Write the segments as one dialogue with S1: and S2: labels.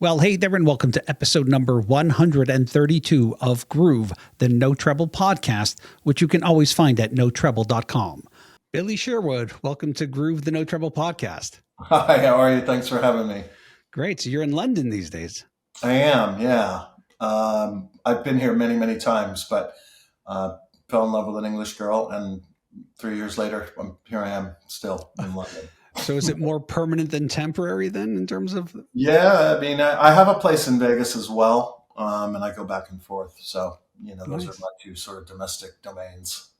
S1: Well, hey there, and welcome to episode number 132 of Groove, the No Treble podcast, which you can always find at notreble.com. Billy Sherwood, welcome to Groove, the No Treble podcast.
S2: Hi, how are you? Thanks for having me.
S1: Great. So you're in London these days.
S2: I am, yeah. I've been here many, many times, but fell in love with an English girl, and 3 years later, here I am still in London.
S1: So is it more permanent than temporary then in terms of?
S2: Yeah, I mean, I have a place in Vegas as well, and I go back and forth. So, those are
S1: Nice.
S2: my two sort of domestic domains.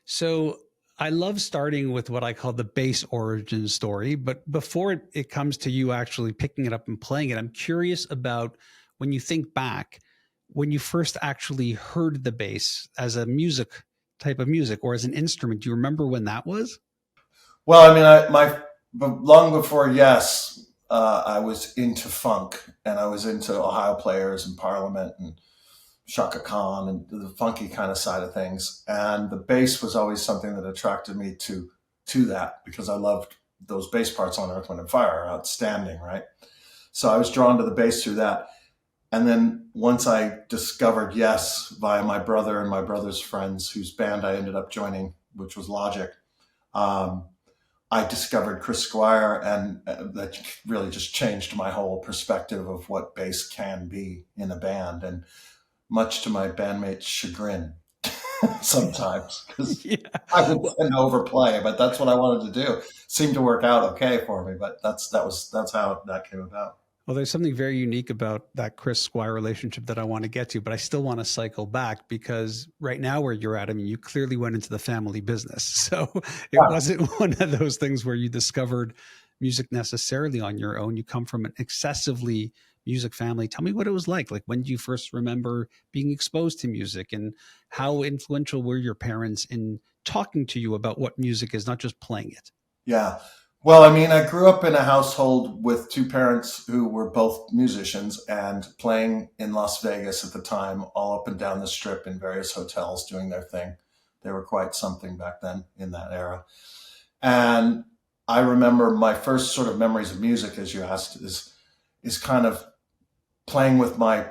S1: So I love starting with what I call the bass origin story, but before it comes to you actually picking it up and playing it, I'm curious about when you think back, when you first actually heard the bass as a music type of music or as an instrument. Do you remember when that was?
S2: Well, I mean, but long before YES, I was into funk, and I was into Ohio Players and Parliament and Shaka Khan and the funky kind of side of things. And the bass was always something that attracted me to that because I loved those bass parts on Earth, Wind and Fire are outstanding, right? So I was drawn to the bass through that. And then once I discovered YES via my brother and my brother's friends, whose band I ended up joining, which was Logic, um, I discovered Chris Squire, and that really just changed my whole perspective of what bass can be in a band. And much to my bandmates' chagrin sometimes, because
S1: Yeah.
S2: I would tend to overplay, but that's what I wanted to do. Seemed to work out okay for me, but that's how that came about.
S1: Well, there's something very unique about that Chris Squire relationship that I want to get to, but I still want to cycle back because right now where you're at, I mean, you clearly went into the family business. So it
S2: Yeah.
S1: wasn't one of those things where you discovered music necessarily on your own. You come from an excessively music family. Tell me what it was like. Like, when did you first remember being exposed to music, and how influential were your parents in talking to you about what music is, not just playing it?
S2: Yeah. Well, I mean, I grew up in a household with two parents who were both musicians and playing in Las Vegas at the time, all up and down the strip in various hotels doing their thing. They were quite something back then in that era. And I remember my first sort of memories of music, as you asked, is kind of playing with my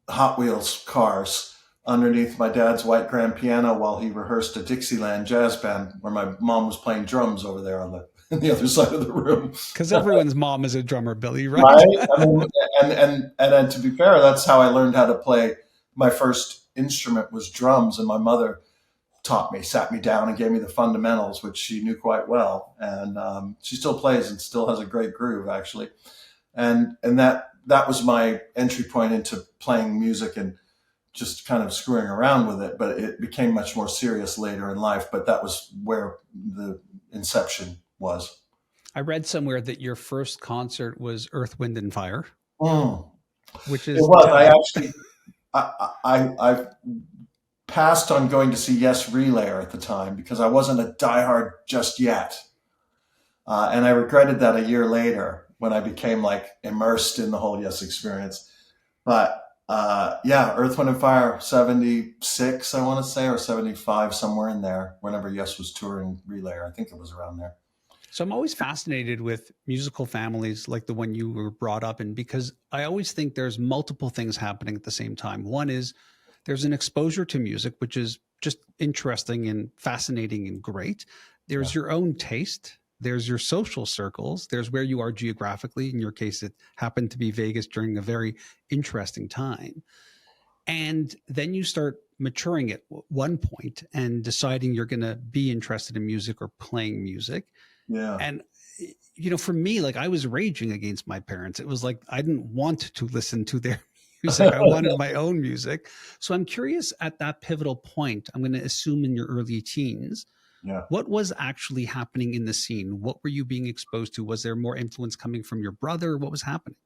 S2: Hot Wheels cars underneath my dad's white grand piano while he rehearsed a Dixieland jazz band where my mom was playing drums over there on the other side of the room.
S1: Because everyone's mom is a drummer, Billy, right?
S2: Right? I mean, and to be fair, that's how I learned how to play. My first instrument was drums, and my mother sat me down and gave me the fundamentals, which she knew quite well. And she still plays and still has a great groove, actually. And that was my entry point into playing music and just kind of screwing around with it. But it became much more serious later in life. But that was where the inception was.
S1: I read somewhere that your first concert was Earth, Wind and Fire,
S2: Mm.
S1: which
S2: It
S1: is
S2: was. I passed on going to see Yes Relayer at the time because I wasn't a diehard just yet. And I regretted that a year later when I became like immersed in the whole Yes experience. But yeah, Earth, Wind and Fire, 76, I want to say, or 75, somewhere in there, whenever Yes was touring Relayer. I think it was around there.
S1: so I'm always fascinated with musical families like the one you were brought up in, because I always think there's multiple things happening at the same time. One is there's an exposure to music, which is just interesting and fascinating and great.
S2: Yeah.
S1: There's your own taste. There's your social circles. There's where you are geographically. In your case, it happened to be Vegas during a very interesting time. And then you start maturing at one point and deciding you're going to be interested in music or playing music.
S2: Yeah.
S1: And, for me, like, I was raging against my parents. It was like I didn't want to listen to their music. I wanted my own music. So I'm curious, at that pivotal point, I'm going to assume in your early teens,
S2: Yeah.
S1: what was actually happening in the scene? What were you being exposed to? Was there more influence coming from your brother? What was happening?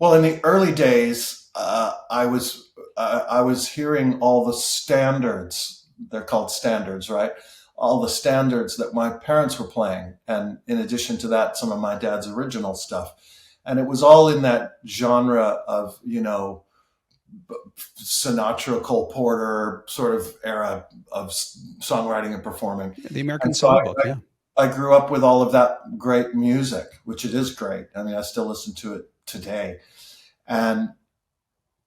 S2: Well, in the early days, I was hearing all the standards. They're called standards, right? All the standards that my parents were playing, and in addition to that, some of my dad's original stuff. And it was all in that genre of Sinatra, Cole Porter sort of era of songwriting and performing.
S1: The American
S2: And so
S1: Songbook, yeah.
S2: I grew up with all of that great music, which it is great. I mean, I still listen to it today. And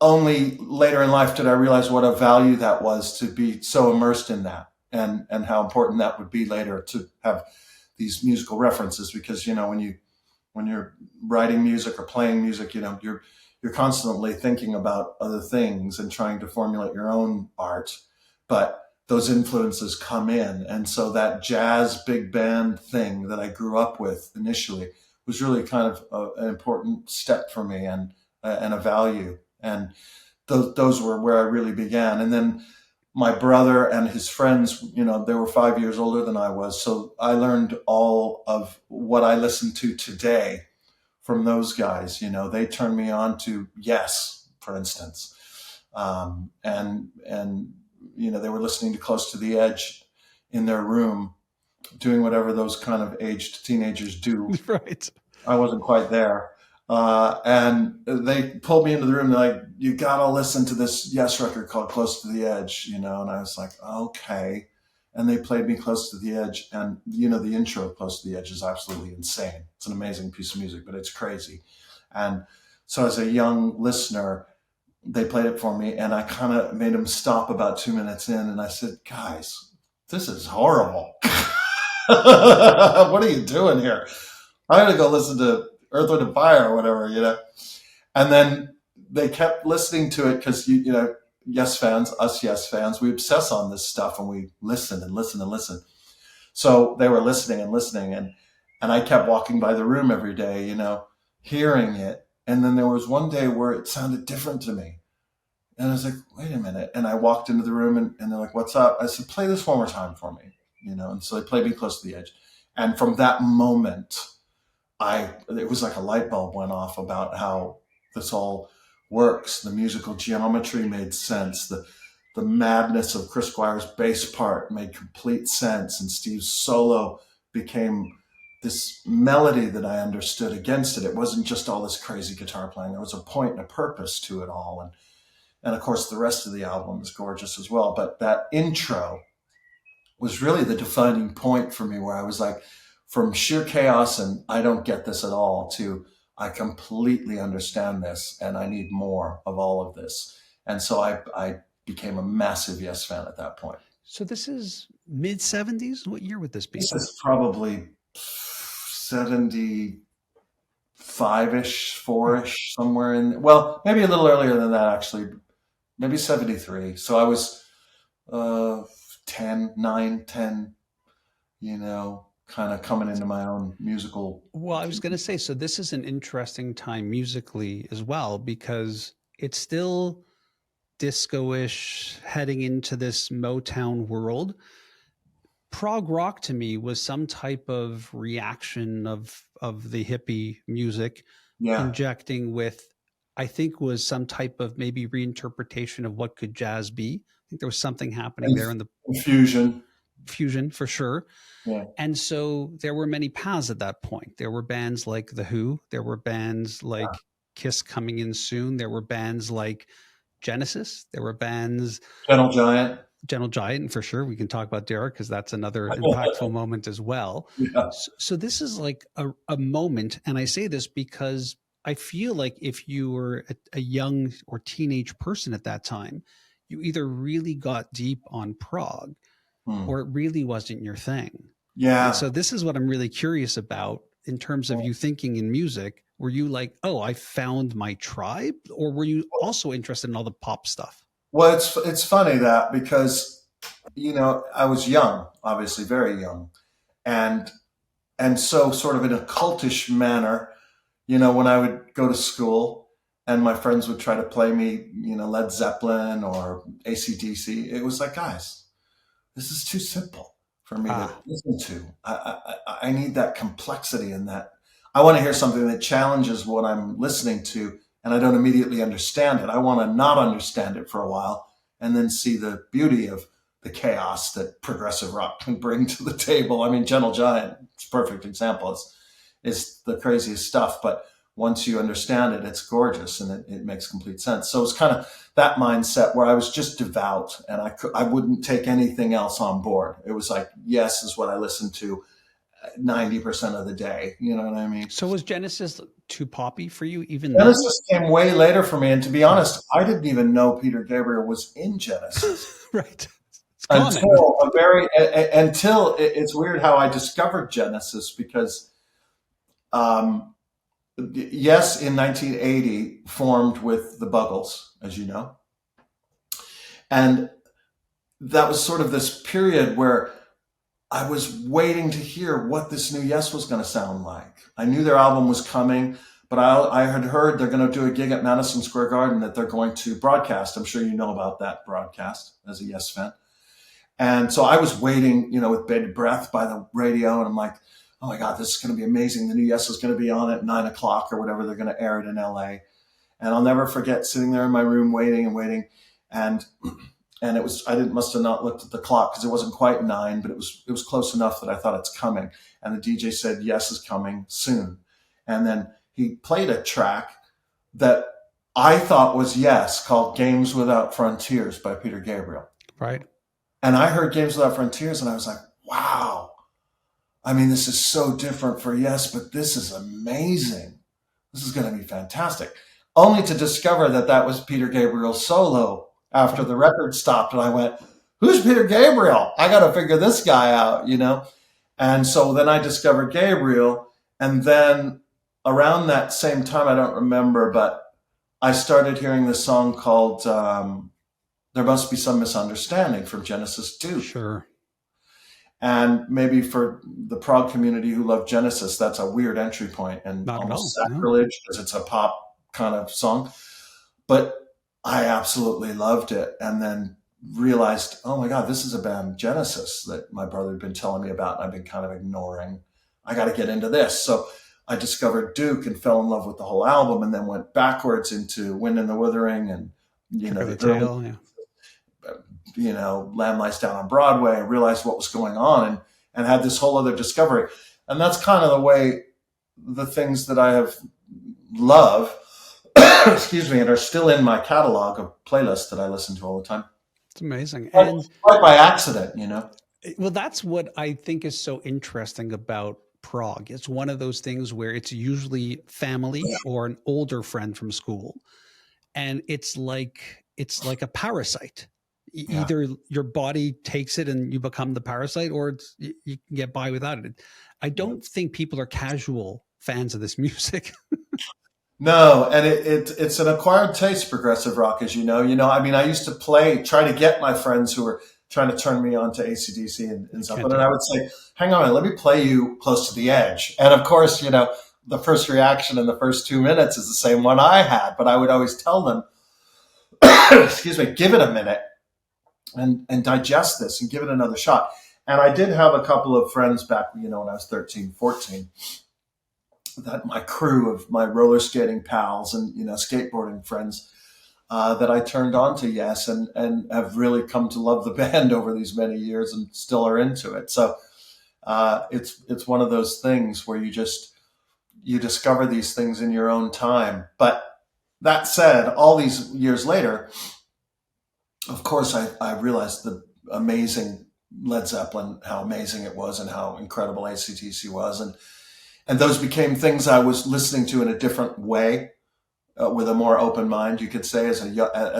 S2: only later in life did I realize what a value that was to be so immersed in that, and how important that would be later to have these musical references. Because, when you're writing music or playing music, you're constantly thinking about other things and trying to formulate your own art, but those influences come in. And so that jazz big band thing that I grew up with initially was really kind of an important step for me, and a value. And those were where I really began. And then my brother and his friends, they were 5 years older than I was. So I learned all of what I listen to today from those guys. They turned me on to Yes, for instance. And they were listening to Close to the Edge in their room, doing whatever those kind of aged teenagers do.
S1: Right.
S2: I wasn't quite there. And they pulled me into the room. They're like, you got to listen to this Yes record called Close to the Edge, and I was like, okay. And they played me Close to the Edge. And, the intro of Close to the Edge is absolutely insane. It's an amazing piece of music, but it's crazy. And so as a young listener, they played it for me, and I kind of made them stop about 2 minutes in. And I said, guys, this is horrible. What are you doing here? I'm going to go listen to Earth, Wind, and Fire or whatever, And then they kept listening to it because, Yes fans, us Yes fans, we obsess on this stuff, and we listen and listen and listen. So they were listening and listening, and I kept walking by the room every day, hearing it. And then there was one day where it sounded different to me. And I was like, wait a minute. And I walked into the room, and they're like, what's up? I said, play this one more time for me, And so they played me Close to the Edge. And from that moment, it was like a light bulb went off about how this all works. The musical geometry made sense. The madness of Chris Squire's bass part made complete sense. And Steve's solo became this melody that I understood against it. It wasn't just all this crazy guitar playing. There was a point and a purpose to it all. And of course, the rest of the album is gorgeous as well. But that intro was really the defining point for me, where I was like, from sheer chaos and I don't get this at all to I completely understand this and I need more of all of this. And so I became a massive Yes fan at that point.
S1: So this is mid 70s? What year would this be?
S2: This is probably 75-ish, 4-ish, somewhere in, well, maybe a little earlier than that, actually, maybe 73. So I was 9, 10, kind of coming into my own musical.
S1: Well, I was going to say, so this is an interesting time musically as well, because it's still disco-ish, heading into this Motown world. Prog rock to me was some type of reaction of the hippie music, injecting with, I think, was some type of maybe reinterpretation of what could jazz be. I think there was something happening there in the fusion for sure.
S2: Yeah.
S1: And so there were many paths at that point. There were bands like The Who. There were bands like Kiss coming in soon. There were bands like Genesis. There were bands.
S2: Gentle Giant,
S1: for sure. We can talk about Derek because that's another impactful moment as well.
S2: Yeah.
S1: So this is like a moment. And I say this because I feel like if you were a young or teenage person at that time, you either really got deep on prog or it really wasn't your thing.
S2: Yeah.
S1: And so this is what I'm really curious about in terms of you thinking in music. Were you like, oh, I found my tribe? Or were you also interested in all the pop stuff?
S2: Well, it's funny that because, I was young, obviously very young. And so sort of in a cultish manner, when I would go to school and my friends would try to play me, Led Zeppelin or AC/DC, it was like, guys, this is too simple for me to listen to. I need that complexity in that. I want to hear something that challenges what I'm listening to, and I don't immediately understand it. I want to not understand it for a while and then see the beauty of the chaos that progressive rock can bring to the table. I mean, Gentle Giant, it's a perfect example. It's the craziest stuff, but once you understand it, it's gorgeous and it makes complete sense. So it's kind of that mindset where I was just devout and I wouldn't take anything else on board. It was like, Yes is what I listened to. 90% of the day. You know what I mean?
S1: So was Genesis too poppy for you even then?
S2: Genesis came way later for me. And to be honest, I didn't even know Peter Gabriel was in Genesis.
S1: Right. It's common.
S2: Until it's weird how I discovered Genesis because Yes in 1980 formed with the Buggles, as you know, and that was sort of this period where I was waiting to hear what this new Yes was going to sound like. I knew their album was coming, but I had heard they're going to do a gig at Madison Square Garden that they're going to broadcast. I'm sure you know about that broadcast as a Yes fan. And so I was waiting, with bated breath by the radio, and I'm like, oh my God, this is going to be amazing. The new Yes is going to be on at 9:00 or whatever. They're going to air it in LA. And I'll never forget sitting there in my room waiting and waiting. And must have not looked at the clock because it wasn't quite 9, but it was close enough that I thought it's coming. And the DJ said, Yes is coming soon. And then he played a track that I thought was Yes, called Games Without Frontiers by Peter Gabriel.
S1: Right.
S2: And I heard Games Without Frontiers and I was like, wow. I mean, this is so different for Yes, but this is amazing. This is going to be fantastic. Only to discover that was Peter Gabriel's solo after the record stopped. And I went, who's Peter Gabriel? I got to figure this guy out, And so then I discovered Gabriel. And then around that same time, I don't remember, but I started hearing this song called There Must Be Some Misunderstanding from Genesis 2.
S1: Sure.
S2: And maybe for the prog community who love Genesis, that's a weird entry point and almost sacrilege because it's a pop kind of song. But I absolutely loved it. And then realized, oh my God, this is a band, Genesis, that my brother had been telling me about and I've been kind of ignoring. I got to get into this. So I discovered Duke and fell in love with the whole album and then went backwards into Wind and the Withering and,
S1: the Tail,
S2: Lamb Lies Down on Broadway and realized what was going on and had this whole other discovery. And that's kind of the way the things that I have loved, excuse me, and are still in my catalog of playlists that I listen to all the time.
S1: It's amazing.
S2: And quite by accident,
S1: Well, that's what I think is so interesting about prog. It's one of those things where it's usually family or an older friend from school. And it's like a parasite. Either your body takes it and you become the parasite, or you can get by without it. I don't think people are casual fans of this music.
S2: No, and it's an acquired taste, progressive rock, as you know. I mean, I used to try to get my friends who were trying to turn me on to AC/DC and something, and I would say, hang on, let me play you Close to the Edge. And of course, the first reaction in the first 2 minutes is the same one I had, but I would always tell them, excuse me, give it a minute. And digest this and give it another shot. And I did have a couple of friends back, when I was 13, 14, that my crew of my roller skating pals and, skateboarding friends that I turned on to Yes and have really come to love the band over these many years and still are into it. So it's one of those things where you discover these things in your own time. But that said, all these years later, of course, I realized the amazing Led Zeppelin, how amazing it was and how incredible AC/DC was. And those became things I was listening to in a different way, with a more open mind, you could say, as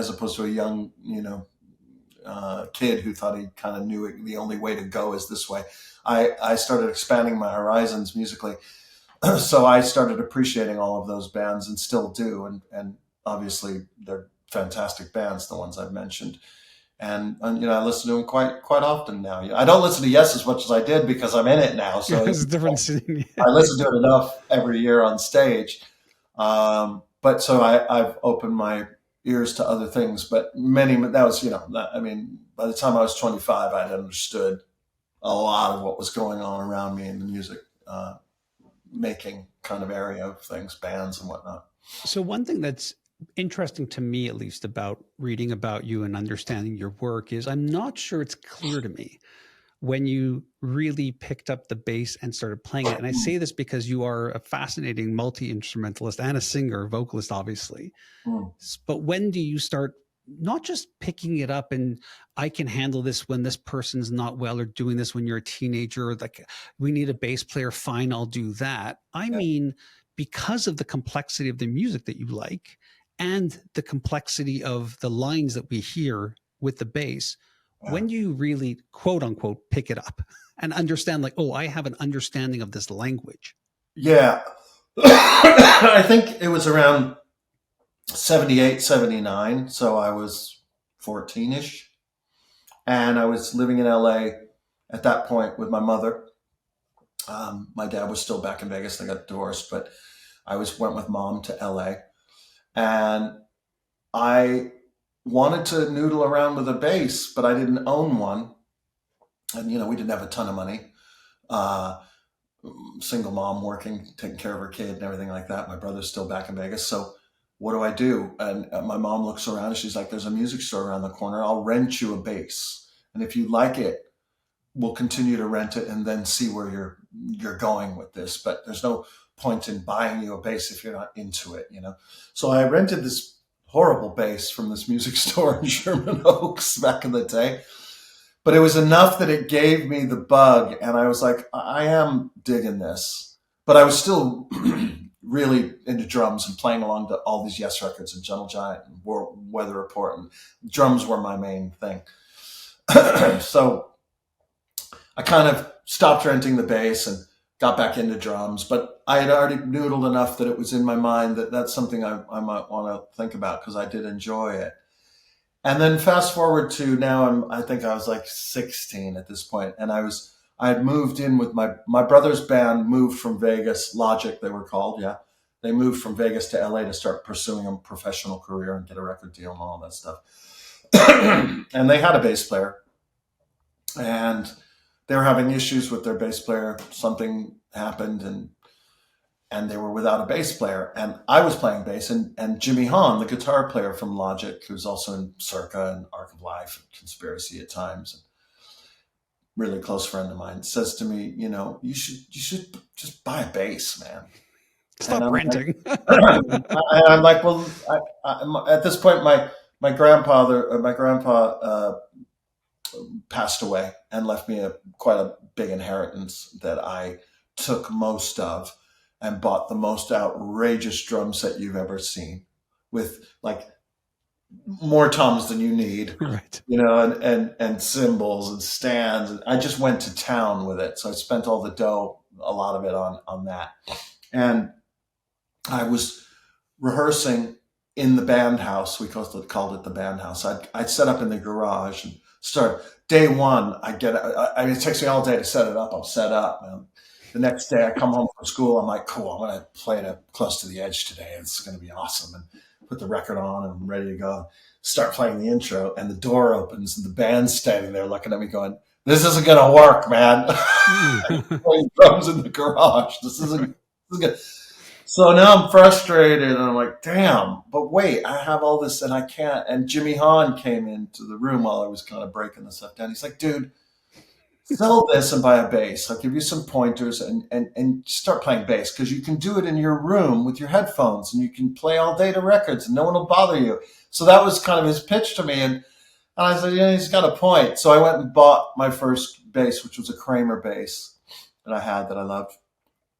S2: opposed to a young, kid who thought he kind of knew the only way to go is this way. I started expanding my horizons musically. So I started appreciating all of those bands and still do. And obviously they're fantastic bands, the ones I've mentioned, and I listen to them quite often now. I don't listen to Yes as much as I did because I'm in it now, so
S1: it's a different scene.
S2: I listen to it enough every year on stage, but so I've opened my ears to other things. But by the time I was 25, I'd understood a lot of what was going on around me in the music making kind of area of things, bands and whatnot.
S1: So one thing that's interesting to me, at least, about reading about you and understanding your work is I'm not sure it's clear to me when you really picked up the bass and started playing it. And I say this because you are a fascinating multi-instrumentalist and a singer, vocalist, obviously. But when do you start not just picking it up and I can handle this when this person's not well, or doing this when you're a teenager, or like we need a bass player, fine, I'll do that. I
S2: Yeah.
S1: mean, because of the complexity of the music that you like and the complexity of the lines that we hear with the bass,
S2: Yeah.
S1: when do you really, quote unquote, pick it up and understand, like, oh, I have an understanding of this language?
S2: Yeah. I think it was around 78, 79. So I was 14-ish. And I was living in LA at that point with my mother. My dad was still back in Vegas. They got divorced, but went with mom to LA. And I wanted to noodle around with a bass, but I didn't own one. And, we didn't have a ton of money. Single mom working, taking care of her kid and everything like that. My brother's still back in Vegas. So what do I do? And my mom looks around and she's like, there's a music store around the corner. I'll rent you a bass. And if you like it, we'll continue to rent it and then see where you're going with this. But there's no point in buying you a bass if you're not into it, So I rented this horrible bass from this music store in Sherman Oaks back in the day. But it was enough that it gave me the bug, and I was like, I am digging this. But I was still really into drums and playing along to all these Yes records and Gentle Giant and Weather Report, and drums were my main thing. So I kind of stopped renting the bass and got back into drums, but I had already noodled enough that it was in my mind that that's something I might want to think about, because I did enjoy it. And then fast forward to now, I think I was like 16 at this point, and I had moved in with my brother's band. Moved from Vegas, Logic they were called, yeah. They moved from Vegas to LA to start pursuing a professional career and get a record deal and all that stuff. And they had a bass player, and they were having issues with their bass player. Something happened, and they were without a bass player. And I was playing bass, and Jimmy Hahn, the guitar player from Logic, who's also in Circa and Arc of Life and Conspiracy at times, and really close friend of mine, says to me, you should just buy a bass, man.
S1: Stop renting.
S2: I'm like, well, at this point, my grandpa passed away and left me quite a big inheritance that I took most of, and bought the most outrageous drum set you've ever seen, with like more toms than you need,
S1: right?
S2: And cymbals and stands. And I just went to town with it. So I spent all the dough, a lot of it on that. And I was rehearsing in the band house. We called it the band house. I'd set up in the garage and start. Day one, it takes me all day to set it up. I'm set up, man. The next day I come home from school. I'm like, cool, I'm going to play it close to the edge today. It's going to be awesome. And put the record on, and I'm ready to go. Start playing the intro, and the door opens, and the band's standing there looking at me going, this isn't going to work, man. Playing drums in the garage. This isn't good. So now I'm frustrated, and I'm like, damn, but wait, I have all this and I can't. And Jimmy Hahn came into the room while I was kind of breaking the stuff down. He's like, dude, sell this and buy a bass. I'll give you some pointers and start playing bass, because you can do it in your room with your headphones, and you can play all day to records and no one will bother you. So that was kind of his pitch to me. And I said, yeah, he's got a point. So I went and bought my first bass, which was a Kramer bass that I loved.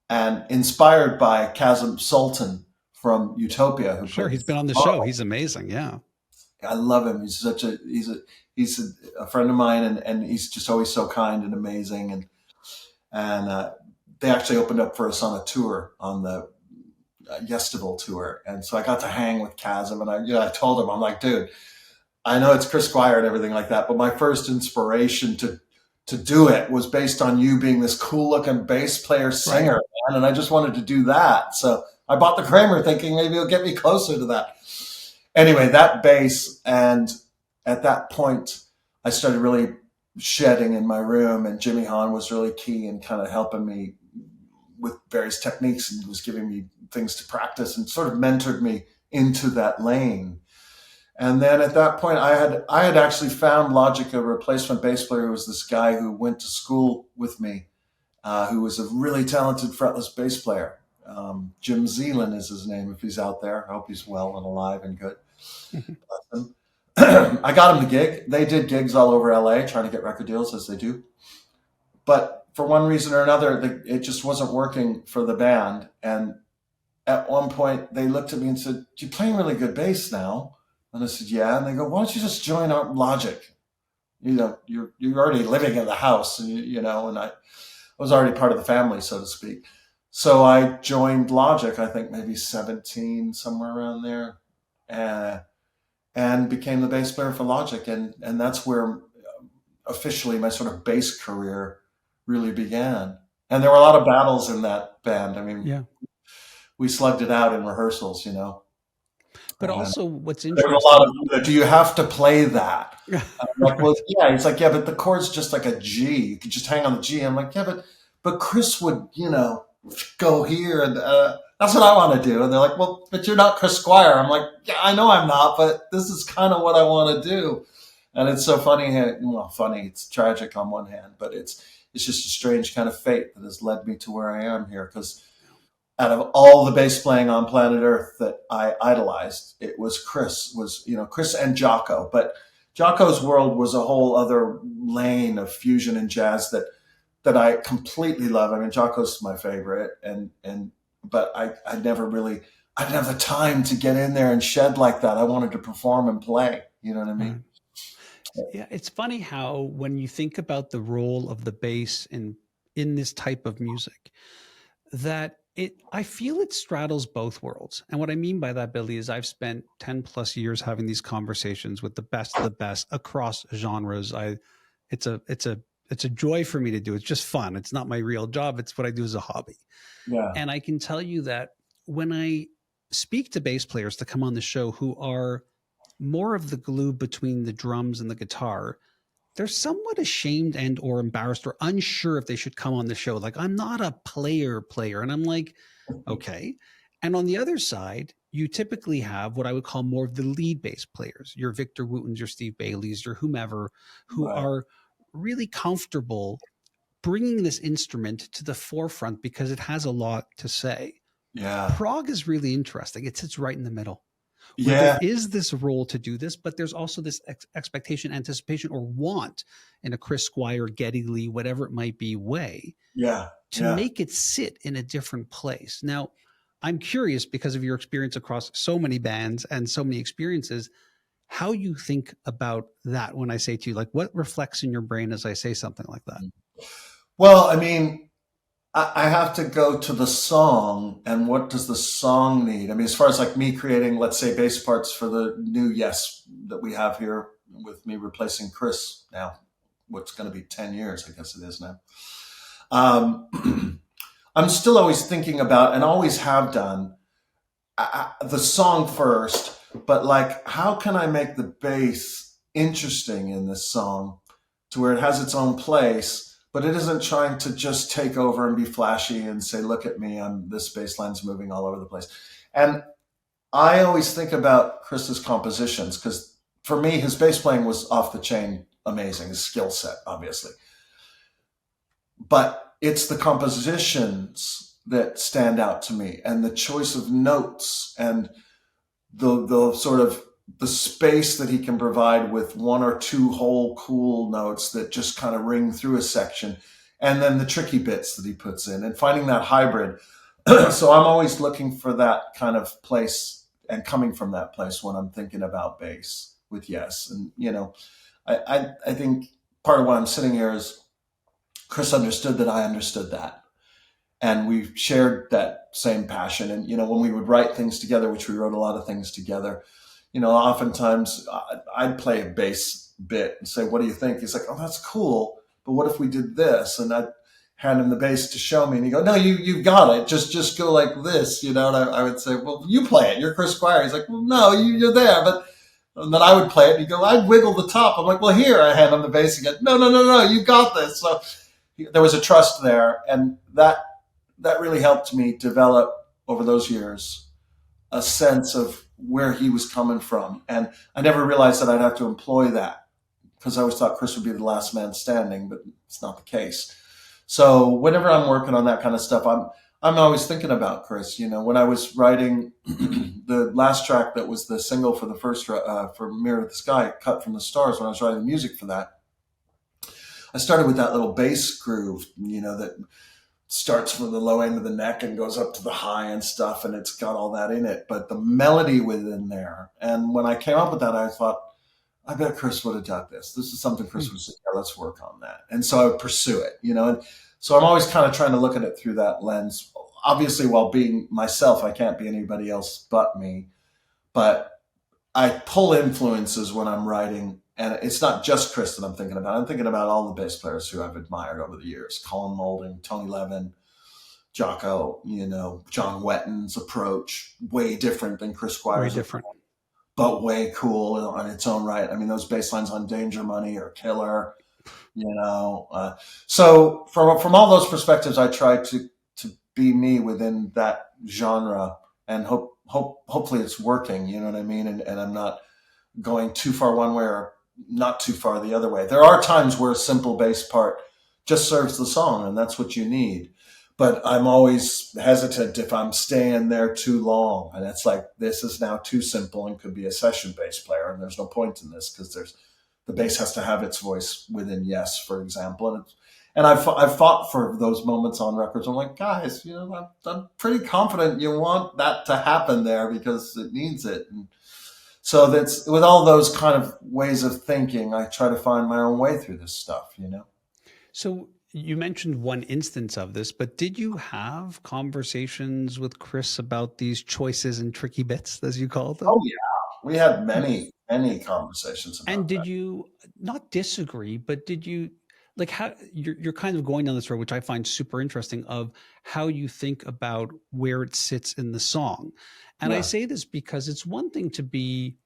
S2: And inspired by Kazim Sultan from Utopia.
S1: Sure, he's been on the show. He's amazing, yeah.
S2: I love him. He's a friend of mine, and he's just always so kind and amazing. And they actually opened up for us on a tour, on the Yestival tour. And so I got to hang with Kazim, and I told him, I'm like, dude, I know it's Chris Squire and everything like that, but my first inspiration to do it was based on you being this cool looking bass player singer, right, man, and I just wanted to do that. So I bought the Kramer thinking maybe it'll get me closer to that. Anyway, that bass, and at that point I started really shedding in my room, and Jimmy Hahn was really key in kind of helping me with various techniques, and was giving me things to practice and sort of mentored me into that lane. And then at that point, I had actually found Logic a replacement bass player, who was this guy who went to school with me, who was a really talented fretless bass player. Jim Zeeland is his name, if he's out there. I hope he's well and alive and good. I got them the gig. They did gigs all over LA trying to get record deals, as they do. But for one reason or another, it just wasn't working for the band. And at one point, they looked at me and said, "You're playing really good bass now." And I said, "Yeah." And they go, "Why don't you just join our Logic? You know, you're already living in the house, and you know." And I was already part of the family, so to speak. So I joined Logic. I think maybe 17, somewhere around there, and became the bass player for Logic. And that's where officially my sort of bass career really began. And there were a lot of battles in that band. I mean,
S1: Yeah.
S2: we slugged it out in rehearsals, you know.
S1: But also, what's
S2: There was a lot
S1: interesting.
S2: of, do you have to play that? I'm like, well, yeah. He's like, yeah, but the chord's just like a G. You could just hang on the G. I'm like, yeah, but Chris would, you know, go here, and that's what I want to do. And they're like, well, but you're not Chris Squire. I'm like, yeah, I know I'm not, but this is kind of what I want to do. And it's so funny. Well, funny. It's tragic on one hand, but it's just a strange kind of fate that has led me to where I am here. Because out of all the bass playing on planet Earth that I idolized, it was Chris. Was, you know, Chris and Jocko. But Jocko's world was a whole other lane of fusion and jazz that I completely love. I mean, Jocko's my favorite, but I never really, I didn't have the time to get in there and shed like that. I wanted to perform and play. You know what I mean?
S1: Yeah, it's funny how when you think about the role of the bass in this type of music, that I feel it straddles both worlds. And what I mean by that, Billy, is I've spent 10 plus years having these conversations with the best of the best across genres. It's a joy for me to do. It's just fun. It's not my real job. It's what I do as a hobby.
S2: Yeah.
S1: And I can tell you that when I speak to bass players to come on the show who are more of the glue between the drums and the guitar, they're somewhat ashamed and or embarrassed or unsure if they should come on the show. Like, I'm not a player. And I'm like, okay. And on the other side, you typically have what I would call more of the lead bass players, your Victor Wootens, your Steve Baileys, your whomever, who
S2: Right.
S1: are really comfortable bringing this instrument to the forefront because it has a lot to say.
S2: Yeah.
S1: Prog is really interesting. It sits right in the middle, where
S2: Yeah.
S1: there is this role to do this, but there's also this expectation, anticipation, or want in a Chris Squire, Geddy Lee, whatever it might be, way
S2: Yeah.
S1: to
S2: Yeah.
S1: make it sit in a different place. Now, I'm curious, because of your experience across so many bands and so many experiences, how you think about that when I say to you, like, what reflects in your brain as I say something like that?
S2: Well, I mean, I have to go to the song, and what does the song need? I mean, as far as like me creating, let's say, bass parts for the new Yes that we have here with me replacing Chris now, what's going to be 10 years, I guess it is now. I'm still always thinking about, and always have done, the song first, but like, how can I make the bass interesting in this song to where it has its own place, but it isn't trying to just take over and be flashy and say, look at me, this bass line's moving all over the place. And I always think about Chris's compositions, because for me, his bass playing was off the chain amazing, his skill set, obviously. But it's the compositions that stand out to me, and the choice of notes, and the sort of the space that he can provide with one or two whole cool notes that just kind of ring through a section, and then the tricky bits that he puts in, and finding that hybrid. So I'm always looking for that kind of place and coming from that place when I'm thinking about bass with Yes. And, you know, I think part of why I'm sitting here is Chris understood that I understood that. And we shared that same passion. And, you know, when we would write things together, which we wrote a lot of things together, you know, oftentimes I'd play a bass bit and say, what do you think? He's like, oh, that's cool, but what if we did this? And I'd hand him the bass to show me, and he'd go, no, you've got it. Just go like this, you know? And I would say, well, you play it. You're Chris Squire. He's like, well, no, you're there. But and then I would play it, and he'd go, I'd wiggle the top. I'm like, well, here. I hand him the bass again. No, you got this. So there was a trust there, and that really helped me develop over those years a sense of where he was coming from. And I never realized that I'd have to employ that, because I always thought Chris would be the last man standing, but it's not the case. So whenever I'm working on that kind of stuff, I'm I'm always thinking about Chris. You know, when I was writing the last track that was the single for the first for Mirror of the Sky, Cut from the Stars. When I was writing the music for that, I started with that little bass groove. You know, that starts from the low end of the neck and goes up to the high and stuff, and it's got all that in it. But the melody within there, and when I came up with that, I thought, I bet Chris would have done this. This is something Chris would say, yeah, let's work on that. And so I would pursue it, you know. And so I'm always kind of trying to look at it through that lens. Obviously, while being myself, I can't be anybody else but me. But I pull influences when I'm writing. And it's not just Chris that I'm thinking about. I'm thinking about all the bass players who I've admired over the years. Colin Moulding, Tony Levin, Jocko, you know, John Wetton's approach, way different than Chris Squire's.
S1: Very different.
S2: But way cool on its own right. I mean, those bass lines on Danger Money are killer, you know. So from all those perspectives, I try to be me within that genre, and hopefully it's working. You know what I mean? And I'm not going too far one way or not too far the other way. There are times where a simple bass part just serves the song, and that's what you need. But I'm always hesitant if I'm staying there too long. And it's like, this is now too simple and could be a session bass player. And there's no point in this because the bass has to have its voice within Yes, for example. And I've fought for those moments on records. I'm like, guys, you know, I'm pretty confident you want that to happen there because it needs it. And so that's with all those kind of ways of thinking, I try to find my own way through this stuff, you know?
S1: So you mentioned one instance of this, but did you have conversations with Chris about these choices and tricky bits, as you call them?
S2: Oh, yeah. We had many conversations about
S1: And did
S2: that.
S1: you not disagree, but did you like how you're kind of going down this road, which I find super interesting, of how you think about where it sits in the song. And I
S2: Yeah,
S1: say this because it's one thing to be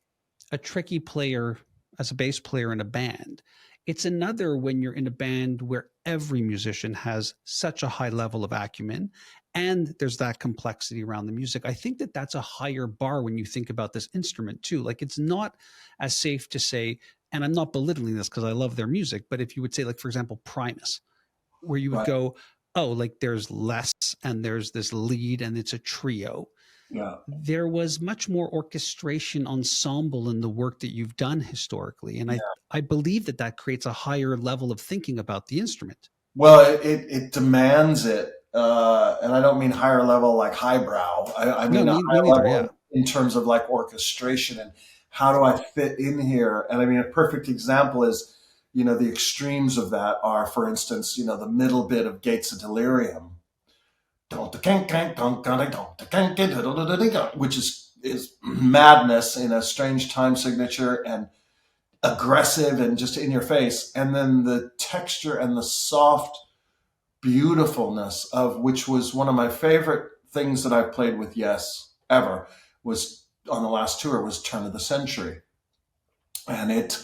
S1: a tricky player as a bass player in a band. It's another when you're in a band where every musician has such a high level of acumen and there's that complexity around the music. I think that that's a higher bar when you think about this instrument too. Like it's not as safe to say, and I'm not belittling this because I love their music, but if you would say, like, for example, Primus, where you would
S2: right.
S1: go, oh, like there's less and there's this lead and it's a trio.
S2: Yeah.
S1: There was much more orchestration ensemble in the work that you've done historically. And I believe that that creates a higher level of thinking about the instrument.
S2: Well, it demands it. And I don't mean higher level like highbrow. I
S1: No,
S2: mean a
S1: me
S2: higher
S1: neither.
S2: level
S1: Yeah.
S2: in terms of like orchestration and how do I fit in here? And I mean, a perfect example is, you know, the extremes of that are, for instance, you know, the middle bit of Gates of Delirium, which is madness in a strange time signature and aggressive and just in your face. And then the texture and the soft beautifulness of which was one of my favorite things that I've played with Yes ever was on the last tour was Turn of the Century. And it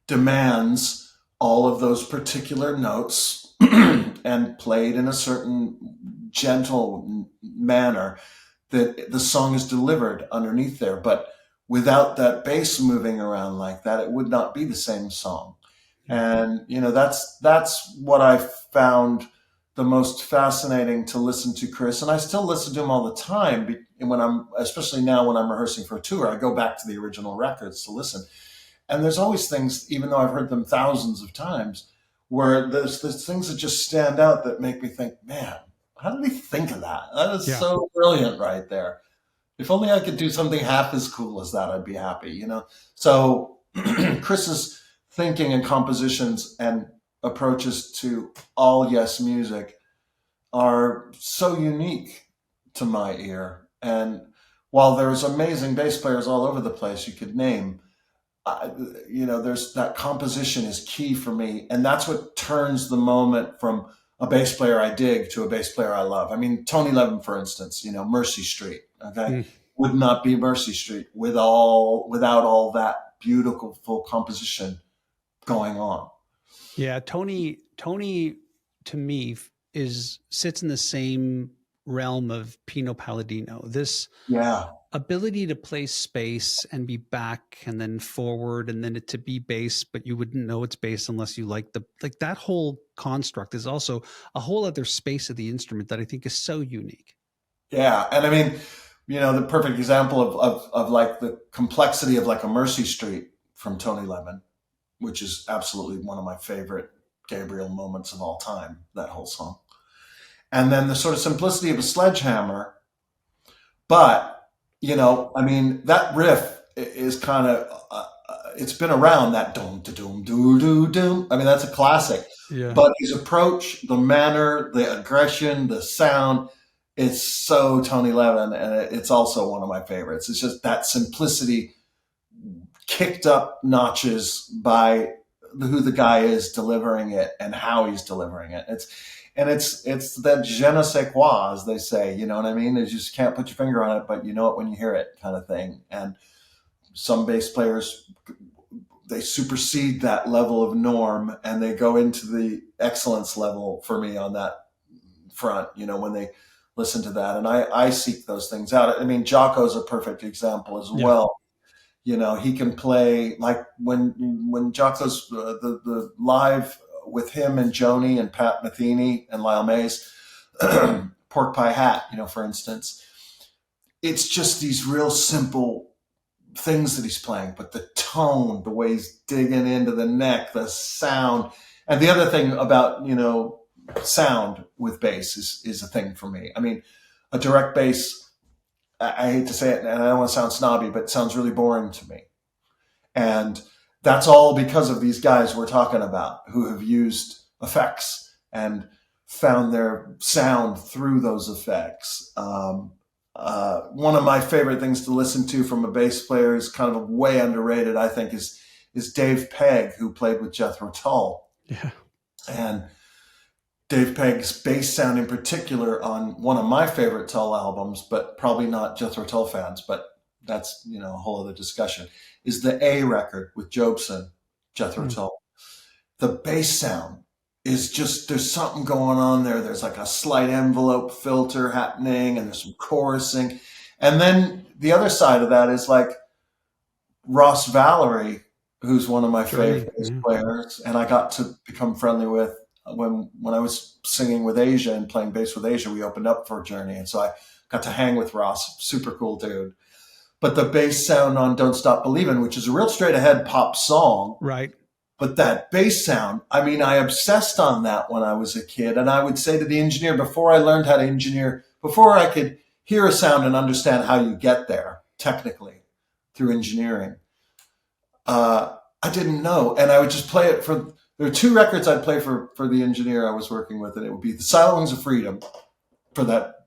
S2: demands all of those particular notes and played in a certain gentle manner that the song is delivered underneath there. But without that bass moving around like that, it would not be the same song. And you know, that's what I found the most fascinating to listen to Chris. And I still listen to him all the time. And when I'm, especially now when I'm rehearsing for a tour, I go back to the original records to listen. And there's always things, even though I've heard them thousands of times, where there's things that just stand out that make me think, man, how did he think of that? That is
S1: Yeah.
S2: so brilliant right there. If only I could do something half as cool as that, I'd be happy, you know? So Chris's thinking and compositions and approaches to all Yes music are so unique to my ear. And while there's amazing bass players all over the place you could name, I, you know, there's that composition is key for me, and that's what turns the moment from a bass player I dig to a bass player I love. I mean, Tony Levin, for instance, you know, Mercy Street, okay,
S1: Mm.
S2: would not be Mercy Street without all that beautiful full composition going on.
S1: Yeah. Tony to me sits in the same realm of Pino Palladino. This
S2: Yeah.
S1: ability to play space and be back and then forward and then it to be bass, but you wouldn't know it's bass unless you like that whole construct is also a whole other space of the instrument that I think is so unique.
S2: Yeah. And I mean, the perfect example of like the complexity of like a Mercy Street from Tony Levin, which is absolutely one of my favorite Gabriel moments of all time, that whole song. And then the sort of simplicity of a Sledgehammer. But, I mean, that riff is kind of, it's been around, that doom, da doom, doo, doo, doom. I mean, that's a classic.
S1: Yeah.
S2: But his approach, the manner, the aggression, the sound, it's so Tony Levin. And it's also one of my favorites. It's just that simplicity kicked up notches by who the guy is delivering it and how he's delivering it. It's that je ne sais quoi, as they say, you know what I mean? You just can't put your finger on it, but you know it when you hear it, kind of thing. And some bass players, they supersede that level of norm and they go into the excellence level for me on that front, when they listen to that. And I seek those things out. I mean, Jocko's a perfect example as well. He can play like when Jocko's the live with him and Joni and Pat Metheny and Lyle Mays, Pork Pie Hat, for instance. It's just these real simple things that he's playing, but the tone, the way he's digging into the neck, the sound. And the other thing about, sound with bass is a thing for me. I mean, a direct bass, I hate to say it, and I don't want to sound snobby, but it sounds really boring to me. And that's all because of these guys we're talking about who have used effects and found their sound through those effects. One of my favorite things to listen to from a bass player is kind of way underrated, I think, is Dave Pegg, who played with Jethro Tull.
S1: Yeah.
S2: And Dave Pegg's bass sound in particular on one of my favorite Tull albums, but probably not Jethro Tull fans, but that's, a whole other discussion, is the A record with Jobson, Jethro Tull. The bass sound is just, there's something going on there. There's like a slight envelope filter happening and there's some chorusing. And then the other side of that is like Ross Valerie, who's one of my favorite bass players, and I got to become friendly with when I was singing with Asia and playing bass with Asia. We opened up for a Journey, and so I got to hang with Ross. Super cool dude. But the bass sound on Don't Stop Believin', which is a real straight ahead pop song,
S1: right?
S2: But that bass sound, I mean, I obsessed on that when I was a kid, and I would say to the engineer before I learned how to engineer, before I could hear a sound and understand how you get there technically through engineering, I didn't know, and I would just play it for. There were two records I'd play for the engineer I was working with, and it would be The Silent Wings of Freedom for that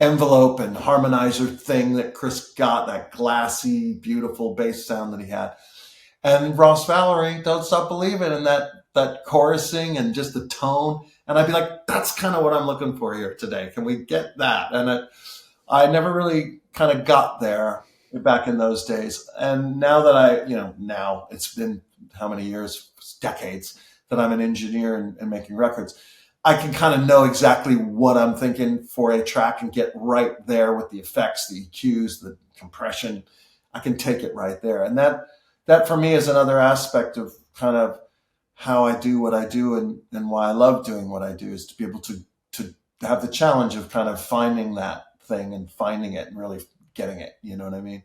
S2: envelope and harmonizer thing that Chris got, that glassy, beautiful bass sound that he had. And Ross Valerie, Don't Stop Believin', and that chorusing and just the tone. And I'd be like, that's kind of what I'm looking for here today. Can we get that? And I never really kind of got there back in those days. And now that now it's been how many years, decades, that I'm an engineer and making records, I can kind of know exactly what I'm thinking for a track and get right there with the effects, the EQs, the compression. I can take it right there. And that for me is another aspect of kind of how I do what I do and why I love doing what I do, is to be able to have the challenge of kind of finding that thing and finding it and really getting it. You know what I mean?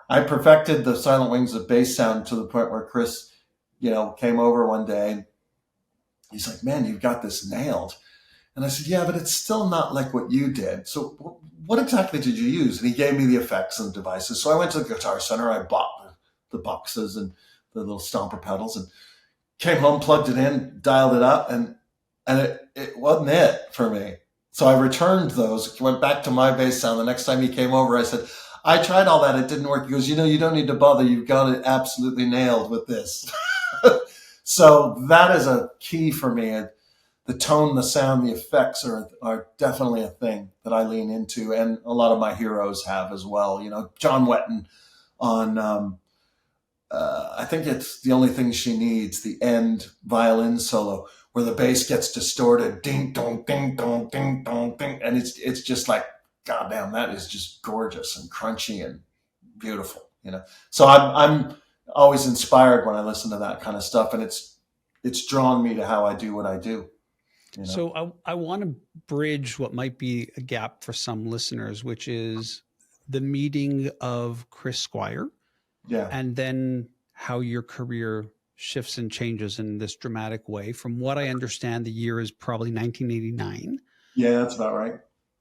S2: I perfected the Silent Wings of bass sound to the point where Chris, came over one day. He's like, man, you've got this nailed. And I said, yeah, but it's still not like what you did. So what exactly did you use? And he gave me the effects and devices. So I went to the Guitar Center. I bought the boxes and the little stomper pedals and came home, plugged it in, dialed it up, and it wasn't it for me. So I returned those, went back to my bass sound. The next time he came over, I said, I tried all that. It didn't work. He goes, you don't need to bother. You've got it absolutely nailed with this. So that is a key for me. The tone, the sound, the effects are definitely a thing that I lean into. And a lot of my heroes have as well. John Wetton on I think it's the only thing she needs, the end violin solo where the bass gets distorted, ding dong, ding dong, ding dong, ding, and it's just like, goddamn, that is just gorgeous and crunchy and beautiful, you know. So I'm always inspired when I listen to that kind of stuff, and it's drawn me to how I do what I do. You know?
S1: So I want to bridge what might be a gap for some listeners, which is the meeting of Chris Squire,
S2: Yeah,
S1: and then how your career shifts and changes in this dramatic way. From what I understand, the year is probably 1989.
S2: yeah, that's about right.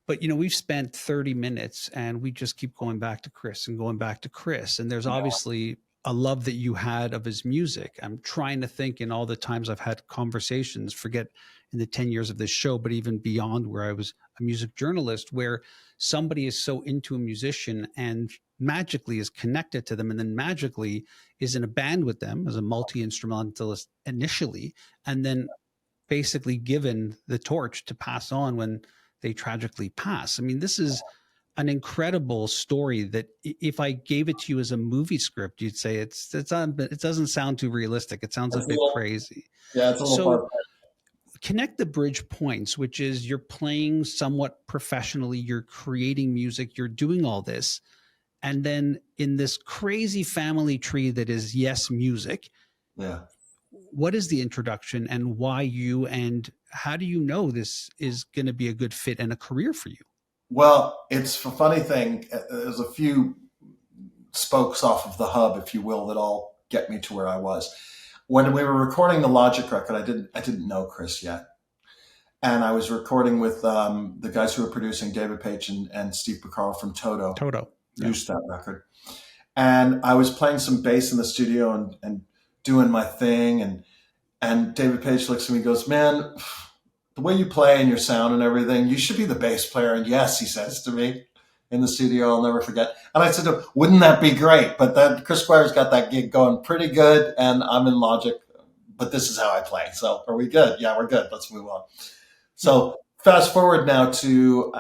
S1: But we've spent 30 minutes and we just keep going back to Chris and going back to Chris. And there's
S2: Yeah,
S1: obviously a love that you had of his music. I'm trying to think in all the times I've had conversations, forget in the 10 years of this show, but even beyond where I was a music journalist, where somebody is so into a musician and magically is connected to them and then magically is in a band with them as a multi-instrumentalist initially, and then basically given the torch to pass on when they tragically pass. I mean, this is an incredible story that if I gave it to you as a movie script, you'd say it doesn't sound too realistic. It sounds a
S2: it's a
S1: bit
S2: little,
S1: crazy.
S2: yeah, it's a little
S1: So
S2: far.
S1: connect the bridge points, which is you're playing somewhat professionally, you're creating music, you're doing all this. And then in this crazy family tree that is Yes Music,
S2: Yeah.
S1: what is the introduction and why you, and how do you know this is going to be a good fit and a career for you?
S2: Well, it's a funny thing. There's a few spokes off of the hub, if you will, that all get me to where I was. When we were recording the Logic record, I didn't know Chris yet, and I was recording with the guys who were producing, David Page and Steve Porcaro from Toto.
S1: Toto.
S2: Produced that record, and I was playing some bass in the studio and doing my thing, and David Page looks at me and goes, "Man, the way you play and your sound and everything, you should be the bass player." And yes, he says to me in the studio, I'll never forget. And I said to him, "Wouldn't that be great? But that Chris Squire's got that gig going pretty good, and I'm in Logic, but this is how I play. So are we good? Yeah, we're good. Let's move on." So fast forward now to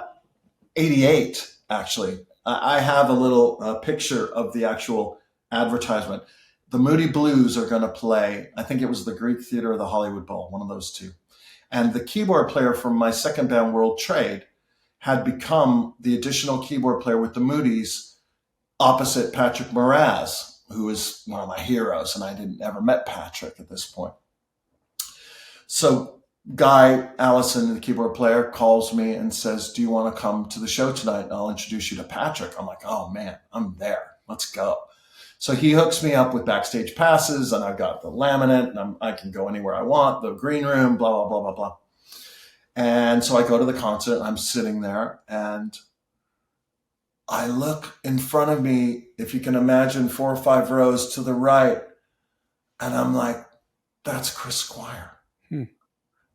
S2: 88, actually. I have a little picture of the actual advertisement. The Moody Blues are going to play, I think it was the Greek Theater or the Hollywood Bowl, one of those two. And the keyboard player from my second band, World Trade, had become the additional keyboard player with the Moody's opposite Patrick Moraz, who is one of my heroes. And I didn't ever met Patrick at this point. So Guy Allison, the keyboard player, calls me and says, "Do you want to come to the show tonight? And I'll introduce you to Patrick." I'm like, "Oh man, I'm there. Let's go." So he hooks me up with backstage passes, and I've got the laminate, and I can go anywhere I want, the green room, blah, blah, blah, blah, blah. And so I go to the concert, and I'm sitting there, and I look in front of me, if you can imagine 4 or 5 rows to the right, and I'm like, "That's Chris Squire."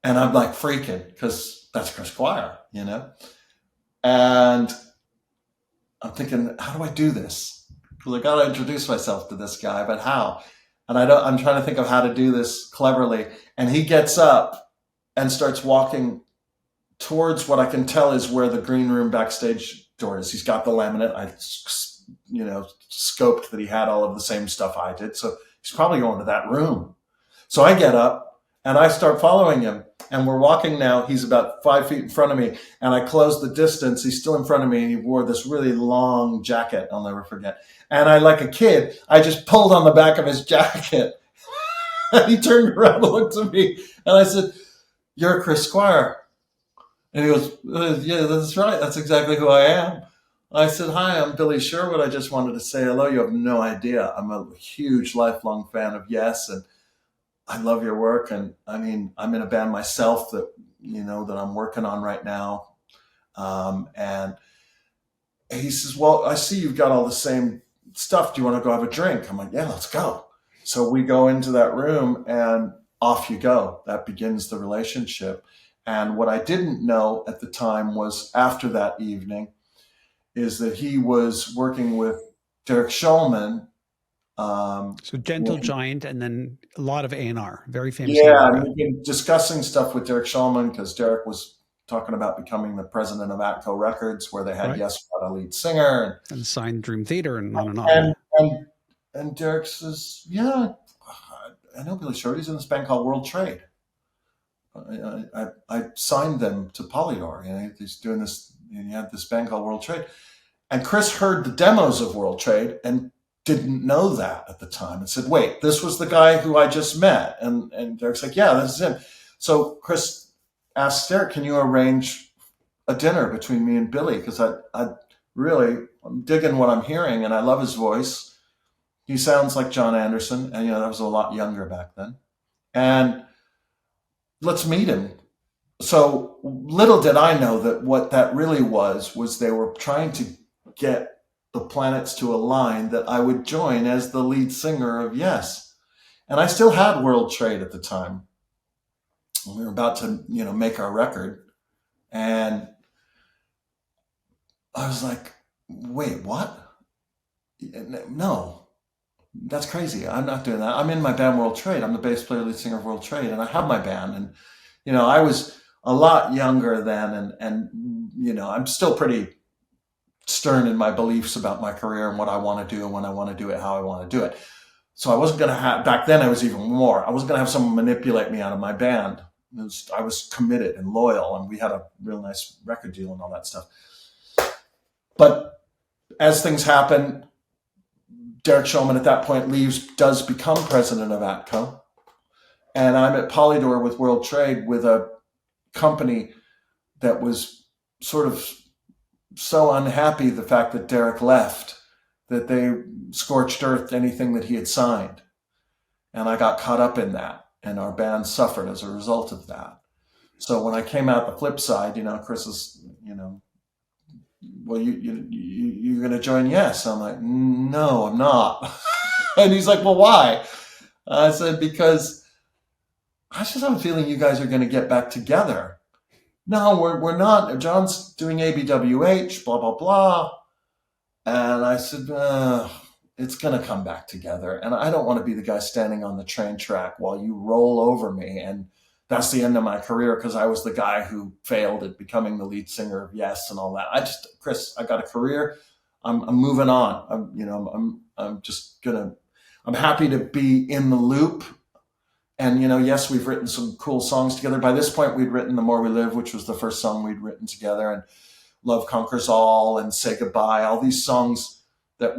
S2: And I'm like freaking because that's Chris Squire, you know? And I'm thinking, how do I do this? Because I got to introduce myself to this guy, but how? And I'm trying to think of how to do this cleverly. And he gets up and starts walking towards what I can tell is where the green room backstage door is. He's got the laminate. I, scoped that he had all of the same stuff I did. So he's probably going to that room. So I get up and I start following him. And we're walking now. He's about 5 feet in front of me. And I close the distance. He's still in front of me. And he wore this really long jacket. I'll never forget. And I, like a kid, I just pulled on the back of his jacket. And he turned around and looked at me. And I said, "You're Chris Squire." And he goes, "Yeah, that's right. That's exactly who I am." I said, "Hi, I'm Billy Sherwood. I just wanted to say hello. You have no idea. I'm a huge lifelong fan of Yes. And I love your work. And I mean, I'm in a band myself that I'm working on right now." And he says, "Well, I see you've got all the same stuff. Do you want to go have a drink?" I'm like, "Yeah, let's go." So we go into that room and off you go. That begins the relationship. And what I didn't know at the time was after that evening is that he was working with Derek Shulman.
S1: So Gentle Giant, and then a lot of A&R, very famous.
S2: Yeah, and we've been discussing stuff with Derek Shulman because Derek was talking about becoming the president of Atco Records, where they had Yes without a lead singer,
S1: and signed Dream Theater, and on and on.
S2: And And Derek says, yeah, I know Billy Sherwood. He's in this band called World Trade. I signed them to Polydor. You know, he's doing this. He had this band called World Trade, and Chris heard the demos of World Trade and didn't know that at the time, and said, "Wait, this was the guy who I just met." And Derek's like, "Yeah, this is him." So Chris asked Derek, "Can you arrange a dinner between me and Billy? Because I'm digging what I'm hearing, and I love his voice. He sounds like John Anderson, and that was a lot younger back then. And let's meet him." So little did I know that what that really was they were trying to get the planets to align that I would join as the lead singer of YES. And I still had World Trade at the time. We were about to, make our record. And I was like, wait, what? No, that's crazy. I'm not doing that. I'm in my band World Trade. I'm the bass player, lead singer of World Trade, and I have my band. And, I was a lot younger then, and I'm still pretty stern in my beliefs about my career and what I want to do and when I want to do it, how I want to do it. So I wasn't going to have, back then I was even more, I wasn't going to have someone manipulate me out of my band. I was committed and loyal, and we had a real nice record deal and all that stuff. But as things happen, Derek Shulman at that point leaves, does become president of ATCO. And I'm at Polydor with World Trade with a company that was sort of so unhappy the fact that Derek left that they scorched earth anything that he had signed. And I got caught up in that, and our band suffered as a result of that. So when I came out the flip side, Chris is, well, you're going to join YES. I'm like, no, I'm not. And he's like, well, why? I said, because I just have a feeling you guys are going to get back together. No, we're not. John's doing ABWH, blah, blah, blah. And I said, it's going to come back together. And I don't want to be the guy standing on the train track while you roll over me. And that's the end of my career, because I was the guy who failed at becoming the lead singer of YES and all that. Chris, I got a career. I'm moving on. I'm happy to be in the loop. And, yes, we've written some cool songs together. By this point, we'd written The More We Live, which was the first song we'd written together, and Love Conquers All and Say Goodbye, all these songs that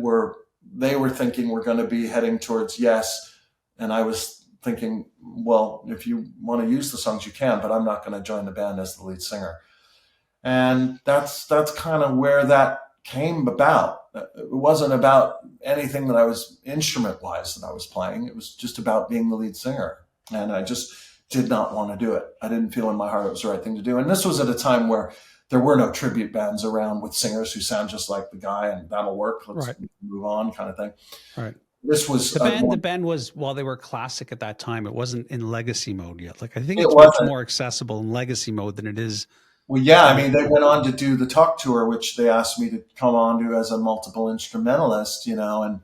S2: they were thinking were going to be heading towards YES. And I was thinking, well, if you want to use the songs, you can, but I'm not going to join the band as the lead singer. And that's kind of where that came about. It wasn't about anything that I was instrument-wise that I was playing. It was just about being the lead singer. And I just did not want to do it. I didn't feel in my heart it was the right thing to do. And this was at a time where there were no tribute bands around with singers who sound just like the guy, and that'll work. Let's move on, kind of thing.
S1: Right.
S2: This was
S1: the band was, while they were classic at that time, it wasn't in legacy mode yet. Like, I think it's much more accessible in legacy mode than it is.
S2: Well, yeah, I mean, they went on to do the Talk Tour, which they asked me to come on to as a multiple instrumentalist, and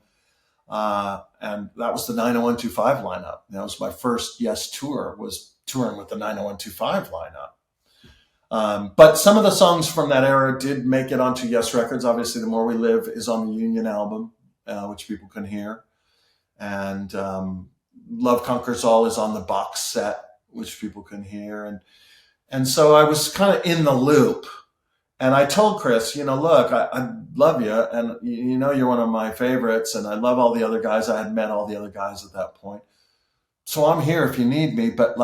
S2: that was the 90125 lineup. That was my first YES tour, was touring with the 90125 lineup. But some of the songs from that era did make it onto YES records. Obviously, The More We Live is on the Union album, which people can hear. And Love Conquers All is on the box set, which people can hear. And so I was kind of in the loop. And I told Chris, look, I love you. And you're one of my favorites. And I love all the other guys. I had met all the other guys at that point. So I'm here if you need me. But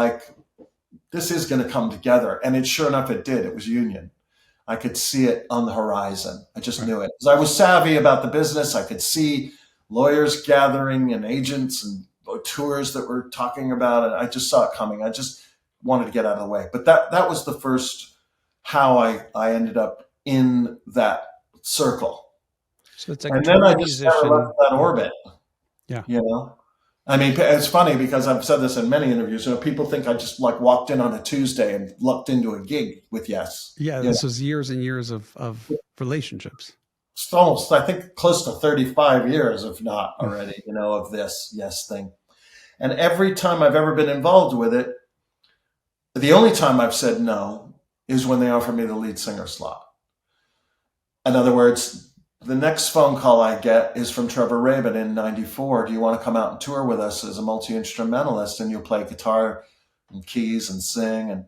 S2: this is going to come together. And sure enough, it did. It was Union. I could see it on the horizon. I just knew it. Because I was savvy about the business. I could see lawyers gathering and agents and tours that we're talking about. And I just saw it coming. I just wanted to get out of the way. But that was the first how I ended up in that circle.
S1: So it's like,
S2: and then I just kind of left that orbit.
S1: Yeah.
S2: I mean, it's funny because I've said this in many interviews. People think I just walked in on a Tuesday and lucked into a gig with YES.
S1: Yeah, this was years and years of relationships.
S2: It's almost, I think, close to 35 years, if not already, of this YES thing. And every time I've ever been involved with it, the only time I've said no is when they offer me the lead singer slot. In other words, the next phone call I get is from Trevor Rabin in '94. Do you want to come out and tour with us as a multi-instrumentalist, and you'll play guitar and keys and sing? And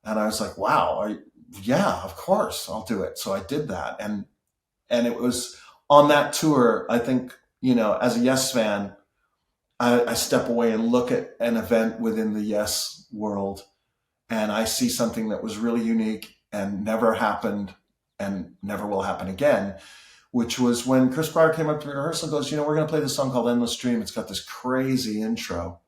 S2: I was like, wow, yeah, of course, I'll do it. So I did that. And it was on that tour, I think, as a Yes fan, I step away and look at an event within the Yes world, and I see something that was really unique and never happened and never will happen again, which was when Chris Squire came up to rehearsal and goes, we're going to play this song called Endless Dream. It's got this crazy intro.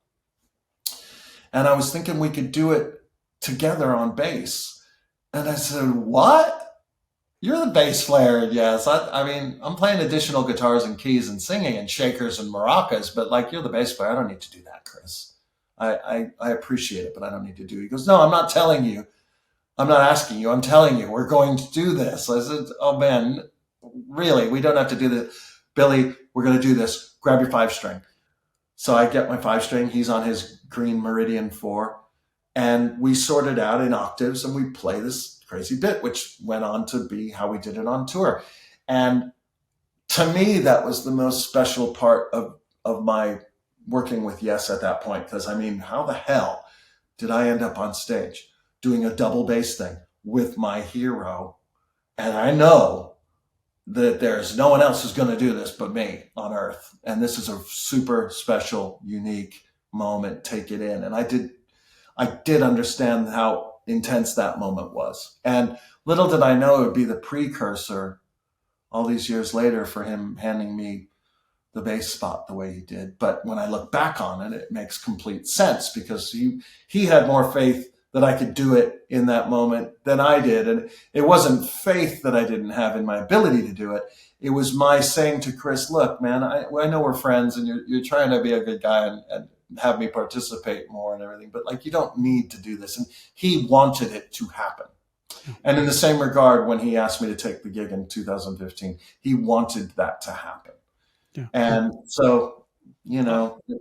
S2: And I was thinking we could do it together on bass. And I said, what? You're the bass player, yes. I mean, I'm playing additional guitars and keys and singing and shakers and maracas, but like, you're the bass player. I don't need to do that, Chris. I appreciate it, but I don't need to do it. He goes, no, I'm not telling you. I'm not asking you. I'm telling you, we're going to do this. I said, oh man, really? We don't have to do this. Billy, we're going to do this. Grab your 5-string. So I get my 5-string. He's on his green Meridian 4. And we sort it out in octaves and we play this crazy bit, which went on to be how we did it on tour. And to me, that was the most special part of my working with Yes at that point. Because I mean, how the hell did I end up on stage doing a double bass thing with my hero? And I know that there's no one else who's going to do this but me on earth. And this is a super special, unique moment. Take it in. And I did understand how intense that moment was. And little did I know it would be the precursor all these years later for him handing me the bass spot the way he did. But when I look back on it, it makes complete sense because he had more faith that I could do it in that moment than I did. And it wasn't faith that I didn't have in my ability to do it. It was my saying to Chris, look, man, I know we're friends and you're trying to be a good guy and have me participate more and everything, but like, you don't need to do this. And he wanted it to happen. And in the same regard, when he asked me to take the gig in 2015, he wanted that to happen. Yeah. And so,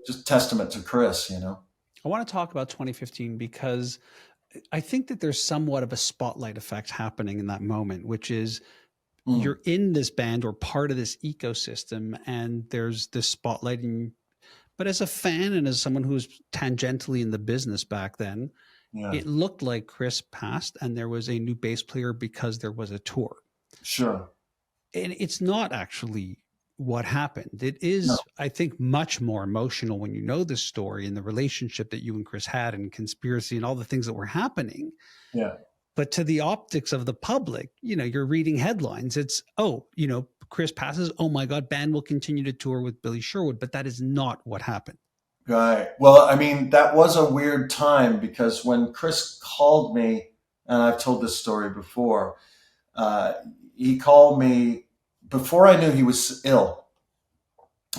S2: just testament to Chris,
S1: I want to talk about 2015 because I think that there's somewhat of a spotlight effect happening in that moment, which is you're in this band or part of this ecosystem and there's this spotlight. But as a fan and as someone who was tangentially in the business back then, it looked like Chris passed and there was a new bass player because there was a tour.
S2: Sure.
S1: And it's not actually what happened. It is, I think, much more emotional when you know the story and the relationship that you and Chris had and conspiracy and all the things that were happening.
S2: Yeah.
S1: But to the optics of the public, you're reading headlines. It's, Chris passes. Oh my God, band will continue to tour with Billy Sherwood. But that is not what happened.
S2: Right. Well, I mean, that was a weird time because when Chris called me, and I've told this story before, he called me before I knew he was ill.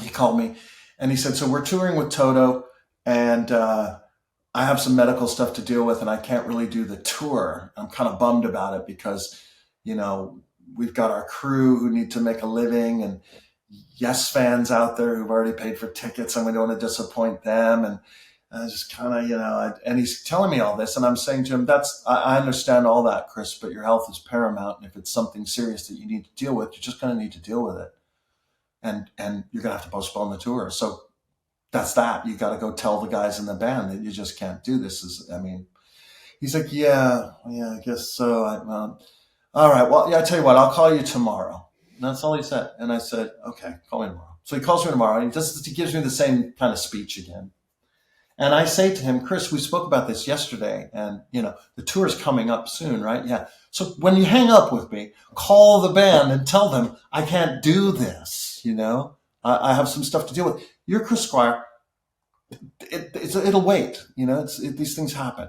S2: He called me and he said, so we're touring with Toto and I have some medical stuff to deal with and I can't really do the tour. I'm kind of bummed about it because, we've got our crew who need to make a living and Yes fans out there who've already paid for tickets and we don't want to disappoint them. And I just kind of, and he's telling me all this and I'm saying to him, I understand all that, Chris, but your health is paramount. And if it's something serious that you need to deal with, you're just going to need to deal with it. And you're going to have to postpone the tour. So that's that. You got to go tell the guys in the band that you just can't do this. He's like, yeah, I guess so. All right. Well, I tell you what, I'll call you tomorrow. And that's all he said. And I said, okay, call me tomorrow. So he calls me tomorrow and he gives me the same kind of speech again. And I say to him, Chris, we spoke about this yesterday and, the tour's coming up soon, right? Yeah. So when you hang up with me, call the band and tell them I can't do this, I have some stuff to deal with. You're Chris Squire. It'll wait, these things happen.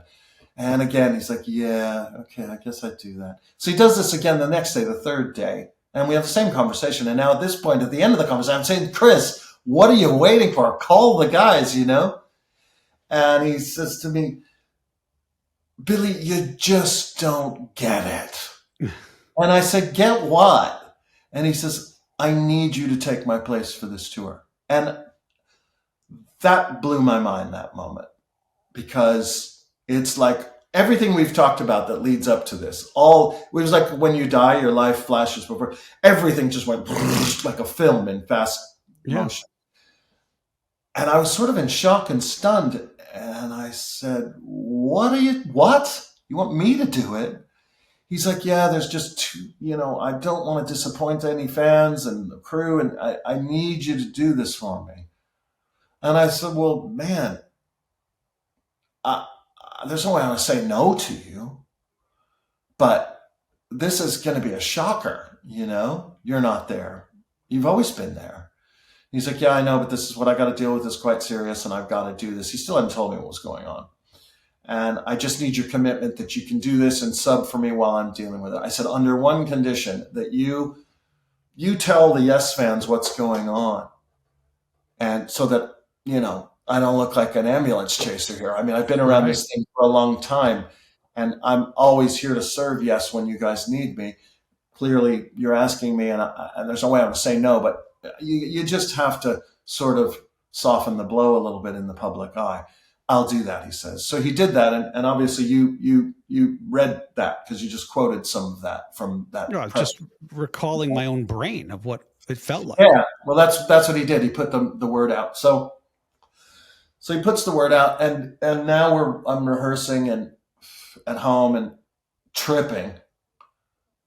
S2: And again, he's like, yeah, okay, I guess I'd do that. So he does this again the next day, the third day. And we have the same conversation. And now at this point, at the end of the conversation, I'm saying, Chris, what are you waiting for? Call the guys, And he says to me, Billy, you just don't get it. And I said, get what? And he says, I need you to take my place for this tour. And that blew my mind that moment because it's like everything we've talked about that leads up to this, all it was like when you die, your life flashes before. Everything just went like a film in fast motion. And I was sort of in shock and stunned. And I said, what? You want me to do it? He's like, yeah, there's just too, I don't want to disappoint any fans and the crew, and I need you to do this for me. And I said, well, man, there's no way I'm going to say no to you, but this is going to be a shocker. You're not there. You've always been there. He's like, yeah, I know, but this is what I got to deal with. It's quite serious, and I've got to do this. He still hadn't told me what was going on. And I just need your commitment that you can do this and sub for me while I'm dealing with it. I said, under one condition, that you tell the Yes fans what's going on. And so that, I don't look like an ambulance chaser here. I mean, I've been around this thing for a long time, and I'm always here to serve Yes when you guys need me. Clearly, you're asking me, and there's no way I'm going to say no, but you just have to sort of soften the blow a little bit in the public eye. I'll do that, he says. So he did that, and obviously you read that because you just quoted some of that from that.
S1: No, just recalling my own brain of what it felt like.
S2: Yeah, well, that's what he did. He put the word out. So he puts the word out, and now I'm rehearsing and at home and tripping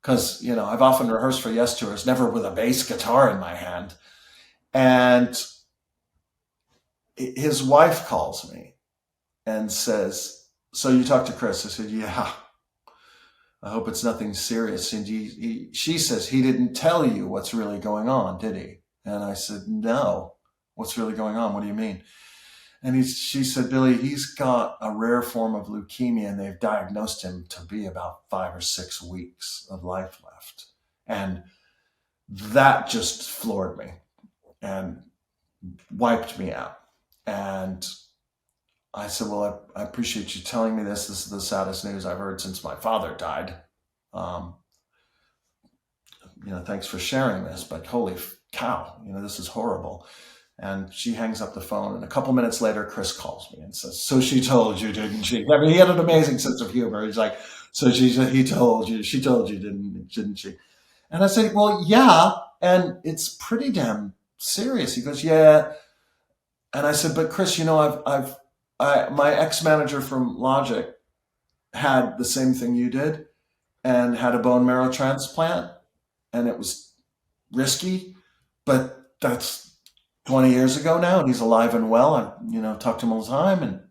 S2: because I've often rehearsed for Yes tours, never with a bass guitar in my hand, and his wife calls me and says, so you talked to Chris? I said, yeah. I hope it's nothing serious. And she says, he didn't tell you what's really going on, did he? And I said, no. What's really going on? What do you mean? And she said, Billy, he's got a rare form of leukemia, and they've diagnosed him to be about 5 or 6 weeks of life left. And that just floored me and wiped me out. And I said, well, I appreciate you telling me this. This is the saddest news I've heard since my father died. Thanks for sharing this, but holy cow, this is horrible. And she hangs up the phone, and a couple minutes later, Chris calls me and says, so she told you, didn't she? I mean, he had an amazing sense of humor. He's like, so she told you, didn't she? And I said, well, yeah, and it's pretty damn serious. He goes, yeah. And I said, but Chris, my ex-manager from Logic had the same thing you did and had a bone marrow transplant, and it was risky, but that's 20 years ago now, and he's alive and well. I, talk to him all the time, and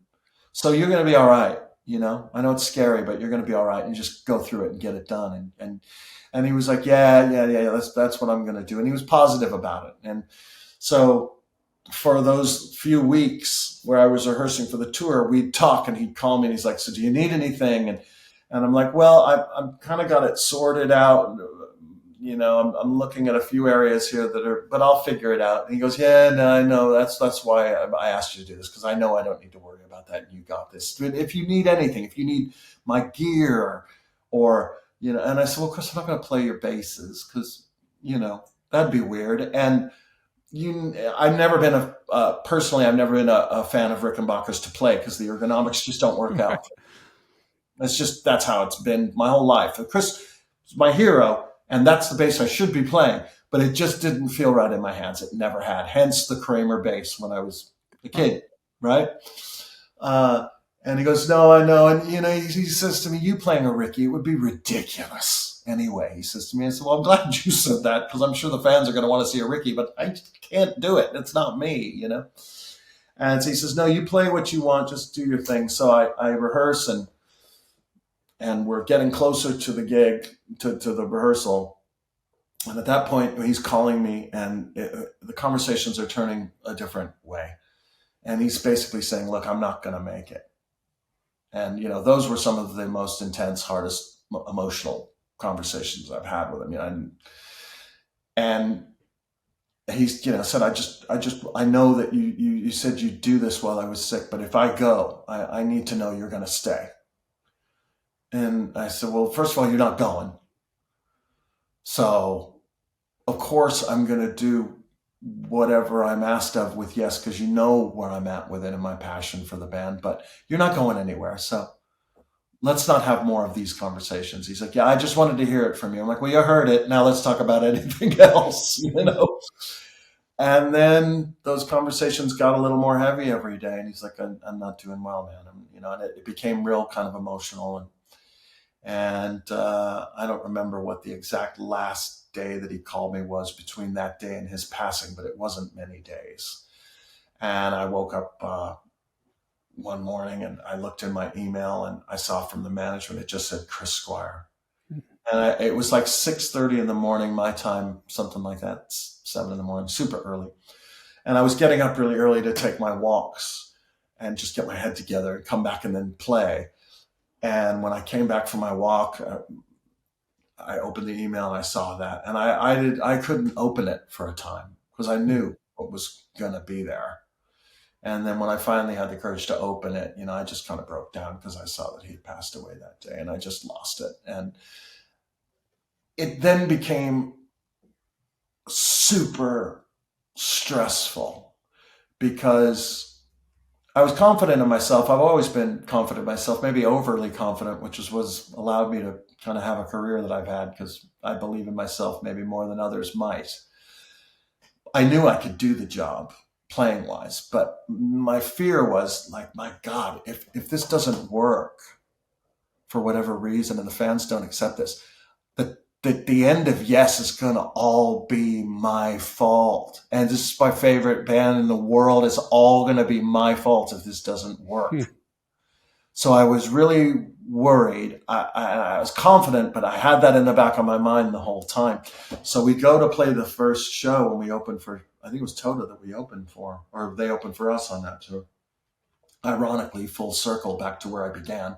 S2: so you're going to be all right. I know it's scary, but you're going to be all right. You just go through it and get it done. And he was like, yeah, that's what I'm going to do. And he was positive about it. And so for those few weeks where I was rehearsing for the tour, we'd talk, and he'd call me, and he's like, so do you need anything? And I'm like, well, I'm kind of got it sorted out. I'm looking at a few areas here but I'll figure it out. And he goes, yeah, no, I know. That's why I asked you to do this, because I know I don't need to worry about that. You got this. If you need anything, if you need my gear or and I said, well, Chris, I'm not going to play your basses because, that'd be weird. And I've never been personally, I've never been a fan of Rickenbacker's to play because the ergonomics just don't work out. That's how it's been my whole life. And Chris is my hero, and that's the bass I should be playing, but it just didn't feel right in my hands. It never had. Hence the Kramer bass when I was a kid, right? And he goes, no, I know. And, he says to me, you playing a Ricky, it would be ridiculous. Anyway, he says to me, I said, well, I'm glad you said that because I'm sure the fans are going to want to see a Ricky, but I just can't do it. It's not me, And so he says, no, you play what you want. Just do your thing. So I rehearse, and we're getting closer to the gig, to the rehearsal. And at that point, he's calling me, and the conversations are turning a different way. And he's basically saying, look, I'm not going to make it. And, those were some of the most intense, hardest emotional conversations I've had with him. And he's, said, I know that you said you'd do this while I was sick, but if I go, I need to know you're going to stay. And I said, well, first of all, you're not going. So of course I'm going to do whatever I'm asked of with Yes, because where I'm at with it and my passion for the band, but you're not going anywhere. So let's not have more of these conversations. He's like, yeah, I just wanted to hear it from you. I'm like, well, you heard it. Now let's talk about anything else, you know? And then those conversations got a little more heavy every day. And he's like, I'm not doing well, man. You know, and it became real kind of emotional. And I don't remember what the exact last day that he called me was between that day and his passing, but it wasn't many days. And I woke up one morning and I looked in my email and I saw from the management, it just said Chris Squire. And it was like 6:30 in the morning, my time, something like that, 7 in the morning, super early. And I was getting up really early to take my walks and just get my head together and come back and then play. And when I came back from my walk, I opened the email and I saw that. And I couldn't open it for a time because I knew what was going to be there. And then when I finally had the courage to open it, you know, I just kind of broke down because I saw that he had passed away that day and I just lost it. And it then became super stressful because I was confident in myself. I've always been confident in myself, maybe overly confident, which is what's allowed me to kind of have a career that I've had because I believe in myself maybe more than others might. I knew I could do the job playing wise, but my fear was like, my God, if this doesn't work for whatever reason and the fans don't accept this, the end of Yes is going to all be my fault. And this is my favorite band in the world. It's all going to be my fault if this doesn't work. So I was really worried. I was confident, but I had that in the back of my mind the whole time. So we go to play the first show when we opened for, I think it was Toto that we opened for, or they opened for us on that tour. Ironically, full circle back to where I began.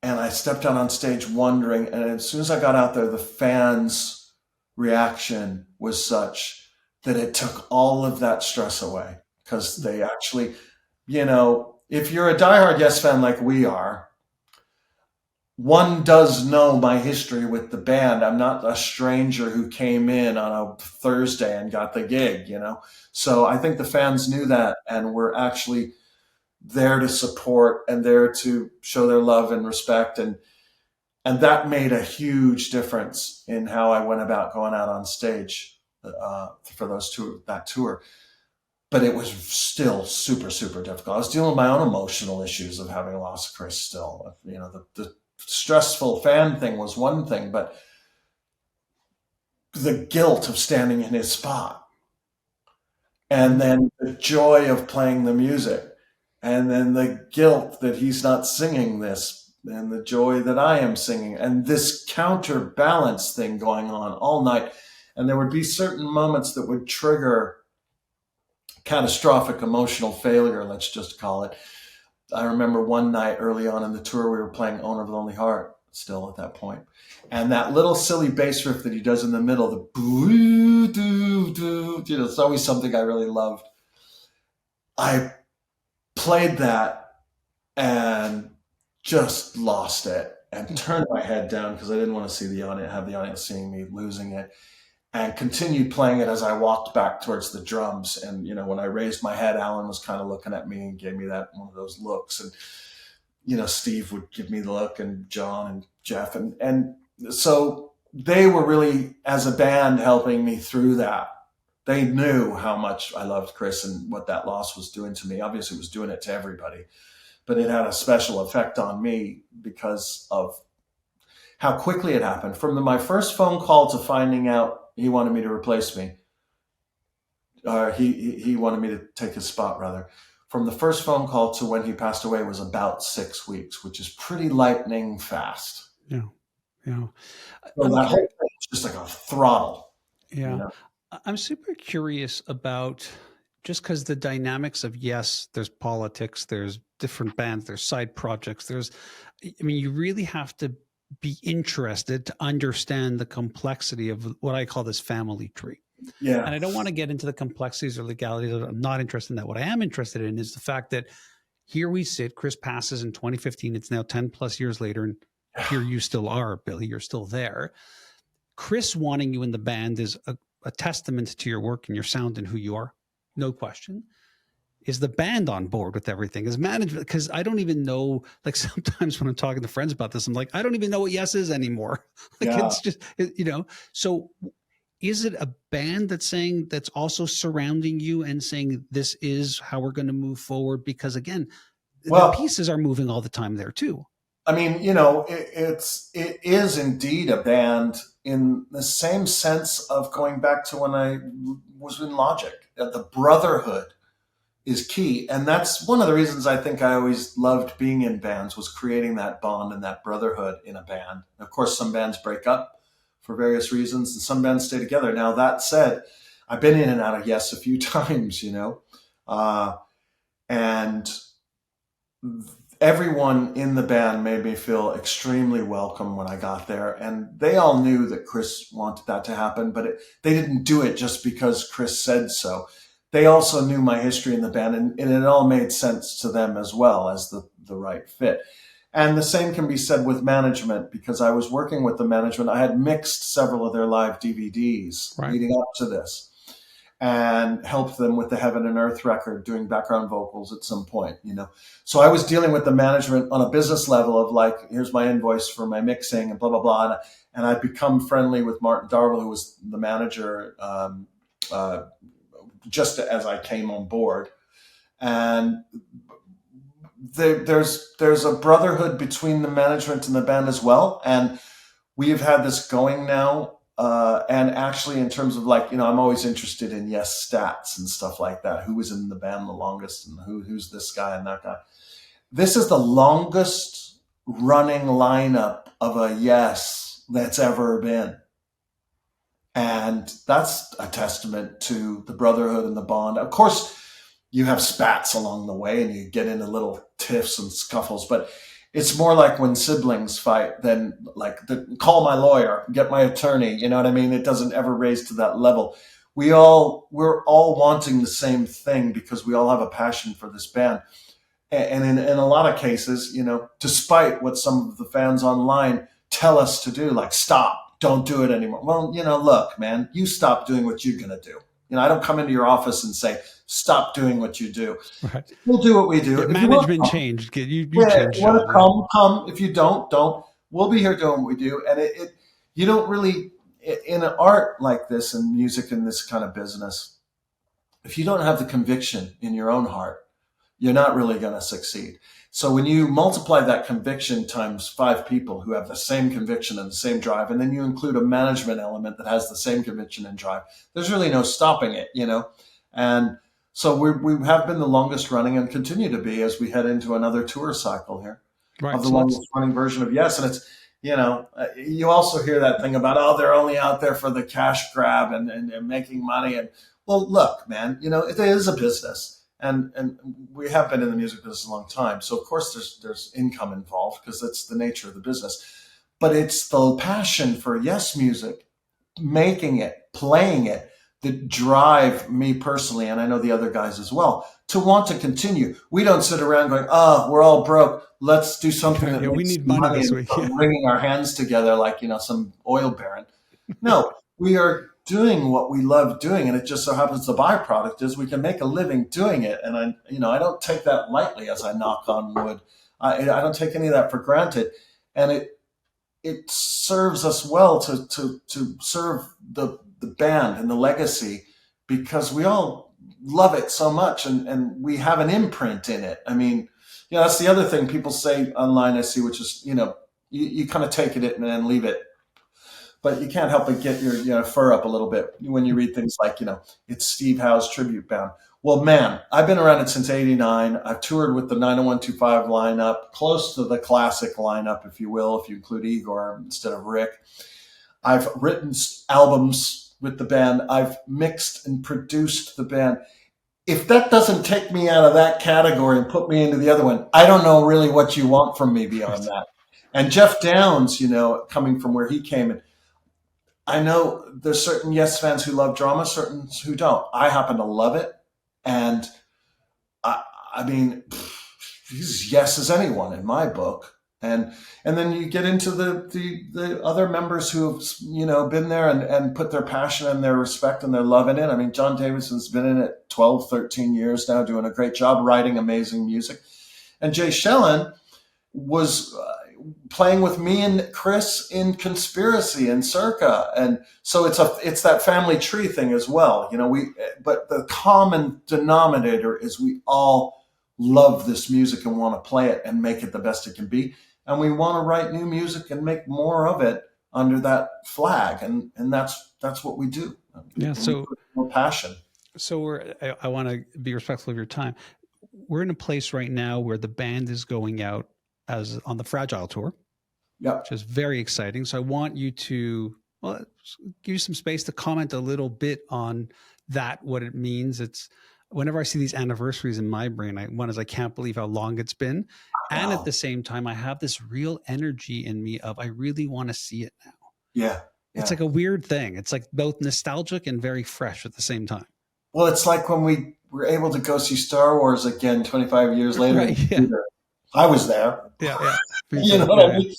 S2: And I stepped out on stage wondering, and as soon as I got out there, the fans' reaction was such that it took all of that stress away because they actually, you know, if you're a diehard Yes fan like we are, one does know my history with the band. I'm not a stranger who came in on a Thursday and got the gig, you know? So I think the fans knew that and were actually there to support and there to show their love and respect. And that made a huge difference in how I went about going out on stage for that tour. But it was still super, super difficult. I was dealing with my own emotional issues of having lost Chris still. You know, the stressful fan thing was one thing, but the guilt of standing in his spot and then the joy of playing the music. And then the guilt that he's not singing this and the joy that I am singing and this counterbalance thing going on all night. And there would be certain moments that would trigger catastrophic emotional failure, let's just call it. I remember one night early on in the tour, we were playing Owner of a Lonely Heart still at that point. And that little silly bass riff that he does in the middle, the boo, doo, doo, you know, it's always something I really loved. I played that and just lost it and turned my head down because I didn't want to see the audience seeing me losing it, and continued playing it as I walked back towards the drums. And, you know, when I raised my head, Alan was kind of looking at me and gave me that one of those looks. And, you know, Steve would give me the look and John and Jeff. And so they were really, as a band, helping me through that. They knew how much I loved Chris and what that loss was doing to me. Obviously, it was doing it to everybody, but it had a special effect on me because of how quickly it happened. From my first phone call to finding out he wanted me to replace me, he wanted me to take his spot, rather. From the first phone call to when he passed away was about 6 weeks, which is pretty lightning fast.
S1: Yeah.
S2: So that whole thing was just like a throttle.
S1: Yeah. You know? I'm super curious about, just because the dynamics of Yes, there's politics, there's different bands, there's side projects, you really have to be interested to understand the complexity of what I call this family tree. Yeah. And I don't want to get into the complexities or legalities. I'm not interested in that. What I am interested in is the fact that here we sit, Chris passes in 2015. It's now 10 plus years later. And here you still are, Billy, you're still there. Chris wanting you in the band is a testament to your work and your sound and who you are. No question. is the band on board with everything? Is management? Because I don't even know. Like sometimes when I'm talking to friends about this, I'm like, I don't even know what Yes is anymore. Like
S2: Yeah.
S1: it's just So is it a band that's also surrounding you and saying this is how we're going to move forward? Because again, the
S2: Well,
S1: pieces are moving all the time there too.
S2: I mean, it is indeed a band in the same sense of going back to when I was in Logic. That the brotherhood is key, and that's one of the reasons I think I always loved being in bands, was creating that bond and that brotherhood in a band. Of course, some bands break up for various reasons, and some bands stay together. Now, that said, I've been in and out of Yes a few times, and everyone in the band made me feel extremely welcome when I got there. And they all knew that Chris wanted that to happen, but they didn't do it just because Chris said so. They also knew my history in the band, and it all made sense to them as well as the right fit. And the same can be said with management, because I was working with the management. I had mixed several of their live DVDs leading up to this, and helped them with the Heaven and Earth record, doing background vocals at some point, So I was dealing with the management on a business level of like, here's my invoice for my mixing and blah, blah, blah. And I'd become friendly with Martin Darwell, who was the manager, just as I came on board. And there's a brotherhood between the management and the band as well. And we've had this going now. And actually, in terms of like, I'm always interested in Yes stats and stuff like that. Who was in the band the longest, and who's this guy and that guy. This is the longest running lineup of a Yes that's ever been. And that's a testament to the brotherhood and the bond. Of course, you have spats along the way and you get into little tiffs and scuffles, but it's more like when siblings fight than like call my lawyer, get my attorney. You know what I mean? It doesn't ever raise to that level. We're all wanting the same thing because we all have a passion for this band. And in a lot of cases, despite what some of the fans online tell us to do, like, stop, don't do it anymore. Well, look, man, you stop doing what you're going to do. I don't come into your office and say, stop doing what you do.
S1: Right.
S2: We'll do what we do.
S1: Yeah, management changed. You change.
S2: You want to come. If you don't. We'll be here doing what we do. And you don't really, in an art like this and music in this kind of business, if you don't have the conviction in your own heart, you're not really going to succeed. So when you multiply that conviction times 5 people who have the same conviction and the same drive, and then you include a management element that has the same conviction and drive, there's really no stopping it, And so we have been the longest running and continue to be as we head into another tour cycle here, right, of the longest running version of Yes. And it's, you also hear that thing about, they're only out there for the cash grab and making money. And well, look, man, it is a business. And we have been in the music business a long time. So, of course, there's income involved because that's the nature of the business. But it's the passion for Yes music, making it, playing it, that drive me personally, and I know the other guys as well, to want to continue. We don't sit around going, we're all broke. Let's do something that
S1: we need money this week.
S2: Wringing our hands together like, some oil baron. No, we are doing what we love doing, and it just so happens the byproduct is we can make a living doing it. And I don't take that lightly as I knock on wood. I don't take any of that for granted, and it serves us well to serve the band and the legacy, because we all love it so much, and we have an imprint in it. I mean, that's the other thing people say online, I see, which is, you kind of take it and then leave it. But you can't help but get your fur up a little bit when you read things like, it's Steve Howe's tribute band. Well, man, I've been around it since '89. I've toured with the 90125 lineup, close to the classic lineup, if you will, if you include Igor instead of Rick. I've written albums with the band. I've mixed and produced the band. If that doesn't take me out of that category and put me into the other one, I don't know really what you want from me beyond that. And Jeff Downs, coming from where he came in, I know there's certain Yes fans who love drama, certain who don't. I happen to love it. And I mean, he's as Yes as anyone in my book. And then you get into the other members who have, you know, been there and put their passion and their respect and their love in it. I mean, John Davidson's been in it 12, 13 years now, doing a great job writing amazing music. And Jay Schellen was playing with me and Chris in Conspiracy and Circa. And so it's that family tree thing as well. You know, but the common denominator is we all love this music and want to play it and make it the best it can be. And we want to write new music and make more of it under that flag. And that's what we do.
S1: Yeah. So
S2: more passion.
S1: So I want to be respectful of your time. We're in a place right now where the band is going out as on the Fragile tour, which is very exciting. So I want you to, well, give you some space to comment a little bit on that, what it means. It's whenever I see these anniversaries in my brain, I can't believe how long it's been. And at the same time, I have this real energy in me of, I really want to see it now.
S2: Yeah.
S1: It's like a weird thing. It's like both nostalgic and very fresh at the same time.
S2: Well, it's like when we were able to go see Star Wars again 25 years later.
S1: Right, yeah.
S2: I was there.
S1: Yeah.
S2: You know what I mean?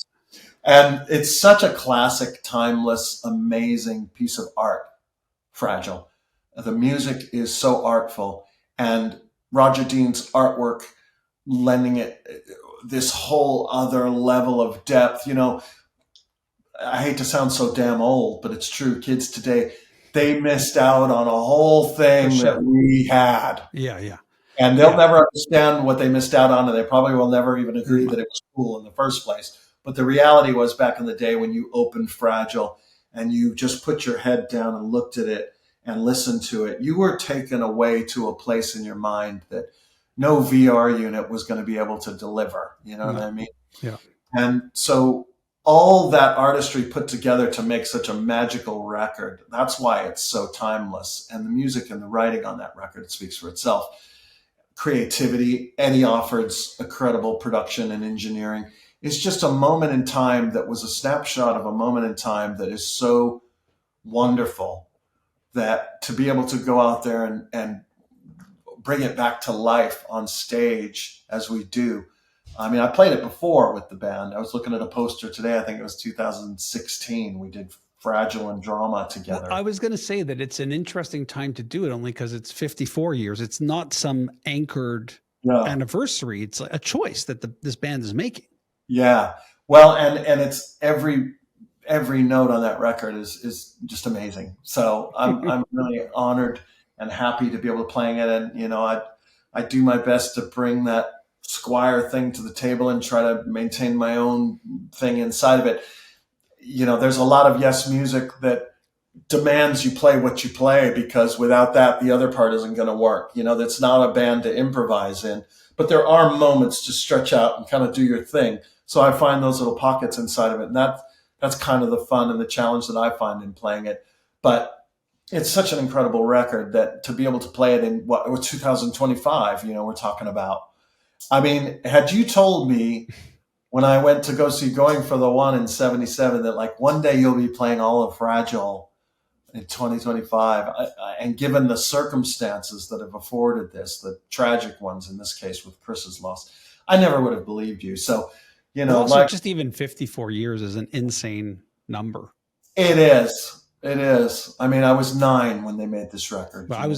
S2: And it's such a classic, timeless, amazing piece of art, Fragile. The music is so artful, and Roger Dean's artwork lending it this whole other level of depth. You know, I hate to sound so damn old, but it's true. Kids today, they missed out on a whole thing that we had.
S1: Yeah.
S2: And they'll never understand what they missed out on, and they probably will never even agree that it was cool in the first place. But the reality was, back in the day when you opened Fragile and you just put your head down and looked at it and listened to it, you were taken away to a place in your mind that no VR unit was going to be able to deliver. You know what I mean?
S1: Yeah.
S2: And so all that artistry put together to make such a magical record, that's why it's so timeless. And the music and the writing on that record speaks for itself. Creativity, Eddie Offord's incredible production and engineering. It's just a moment in time that was a snapshot of a moment in time that is so wonderful, that to be able to go out there and bring it back to life on stage as we do. I mean, I played it before with the band. I was looking at a poster today. I think it was 2016. We did Fragile and Drama together.
S1: Well, I was going to say that it's an interesting time to do it, only because it's 54 years. It's not some anchored anniversary. It's a choice that this band is making.
S2: Yeah. Well, and it's every note on that record is just amazing. So I'm really honored and happy to be able to playing it. And, you know, I do my best to bring that Squire thing to the table and try to maintain my own thing inside of it. You know, there's a lot of Yes music that demands you play what you play, because without that, the other part isn't going to work. You know, that's not a band to improvise in, but there are moments to stretch out and kind of do your thing. So I find those little pockets inside of it. And that's kind of the fun and the challenge that I find in playing it. But it's such an incredible record that to be able to play it in 2025, you know, we're talking about. I mean, had you told me when I went to go see Going for the One in 77 that like one day you'll be playing all of Fragile in 2025, and given the circumstances that have afforded this, the tragic ones in this case with Chris's loss, I never would have believed you. So, you know,
S1: also, just even 54 years is an insane number.
S2: It is. I mean, I was 9 when they made this record.
S1: But I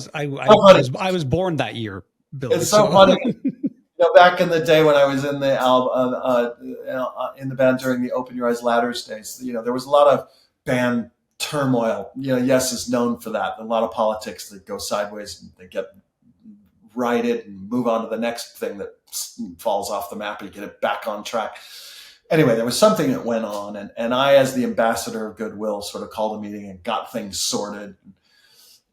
S1: was born that year, Billy.
S2: It's so funny. You know, back in the day when I was in the in the band during the Open Your Eyes Ladders days, you know, there was a lot of band turmoil. You know, Yes is known for that. A lot of politics that go sideways and they get righted and move on to the next thing that falls off the map and you get it back on track. Anyway, there was something that went on, and I, as the ambassador of goodwill, sort of called a meeting and got things sorted.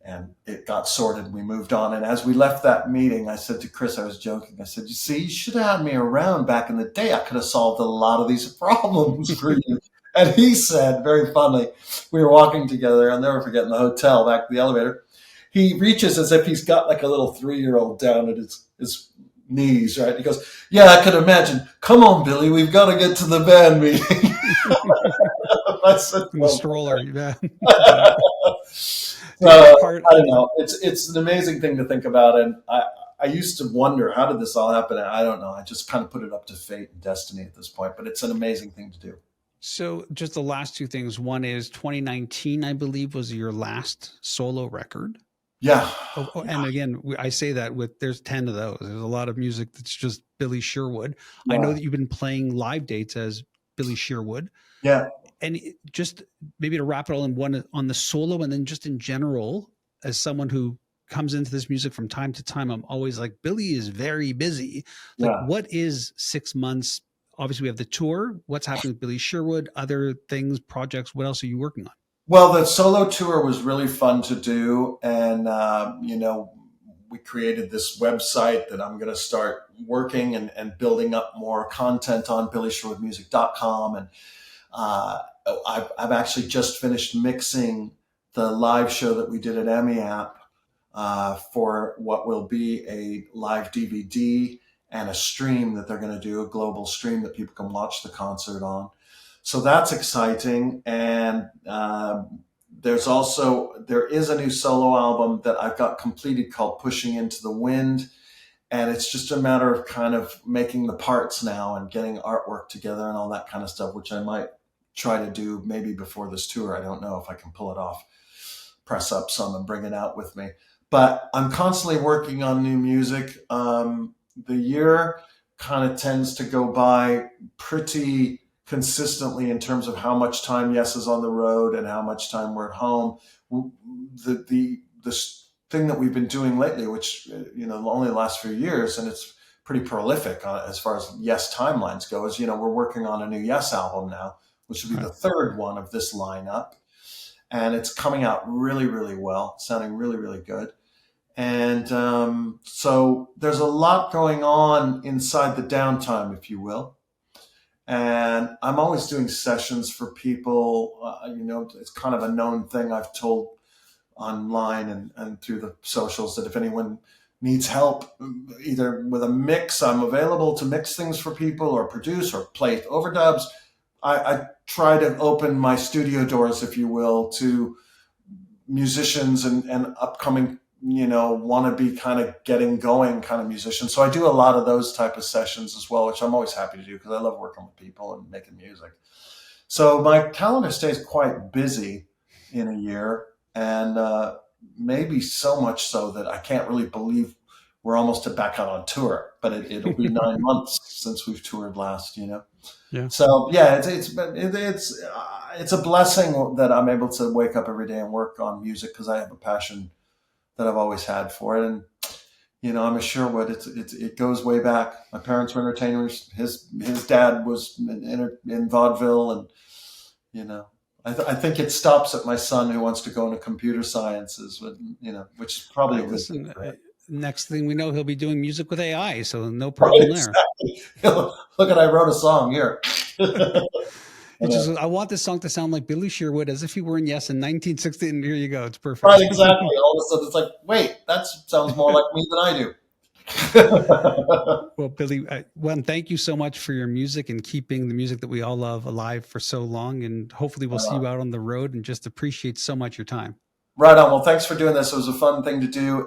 S2: And it got sorted. We moved on. And as we left that meeting, I said to Chris, I was joking. I said, you see, you should have had me around back in the day. I could have solved a lot of these problems for you. And he said, very funny, we were walking together. I'll never forget, in the hotel, back to the elevator. He reaches as if he's got like a little 3-year-old down at his knees, right? He goes, yeah, I could imagine. Come on, Billy, we've got to get to the band meeting. I said,
S1: the stroller, yeah.
S2: I don't know. It's an amazing thing to think about, and I used to wonder, how did this all happen? I don't know. I just kind of put it up to fate and destiny at this point, but it's an amazing thing to do.
S1: So just the last two things. One is 2019, I believe, was your last solo record.
S2: Yeah.
S1: And again, I say that with, there's 10 of those. There's a lot of music that's just Billy Sherwood.
S2: Yeah.
S1: I know that you've been playing live dates as Billy Sherwood.
S2: Yeah.
S1: And just maybe to wrap it all in one on the solo, and then just in general, as someone who comes into this music from time to time, I'm always like, Billy is very busy. Like, what is 6 months? Obviously, we have the tour. What's happening with Billy Sherwood? Other things, projects? What else are you working on?
S2: Well, the solo tour was really fun to do. And, we created this website that I'm going to start working and building up more content on, billysherwoodmusic.com. And I've actually just finished mixing the live show that we did at EMIAP for what will be a live DVD and a stream that they're going to do, a global stream that people can watch the concert on. So that's exciting. And there is a new solo album that I've got completed called Pushing Into the Wind. And it's just a matter of kind of making the parts now and getting artwork together and all that kind of stuff, which I might try to do maybe before this tour. I don't know if I can pull it off, press up some and bring it out with me. But I'm constantly working on new music. The year kind of tends to go by pretty consistently in terms of how much time Yes is on the road and how much time we're at home. The thing that we've been doing lately, which only the last few years, and it's pretty prolific as far as Yes timelines go, is we're working on a new Yes album now, which will be the third one of this lineup, and it's coming out really, really well, sounding really, really good. And so there's a lot going on inside the downtime, if you will. And I'm always doing sessions for people. It's kind of a known thing I've told online and through the socials that if anyone needs help, either with a mix, I'm available to mix things for people or produce or play overdubs. I try to open my studio doors, if you will, to musicians and upcoming want to be kind of getting going kind of musicians. So I do a lot of those type of sessions as well, which I'm always happy to do because I love working with people and making music. So my calendar stays quite busy in a year, and maybe so much so that I can't really believe we're almost back out on tour, but it'll be 9 months since we've toured last, Yeah. So yeah, it's a blessing that I'm able to wake up every day and work on music because I have a passion that I've always had for it. And, I'm a Sherwood. It goes way back. My parents were entertainers. His dad was in vaudeville. And, I think it stops at my son who wants to go into computer sciences, which is probably a good thing.
S1: Next thing we know, he'll be doing music with AI. So no problem there.
S2: Look I wrote a song here.
S1: I want this song to sound like Billy Sherwood as if he were in Yes in 1960. And here you go. It's perfect.
S2: Right, exactly. All of a sudden it's like, wait, that sounds more like me than I do.
S1: Well, Billy, thank you so much for your music and keeping the music that we all love alive for so long. And hopefully we'll see you out on the road, and just appreciate so much your time.
S2: Right on. Well, thanks for doing this. It was a fun thing to do.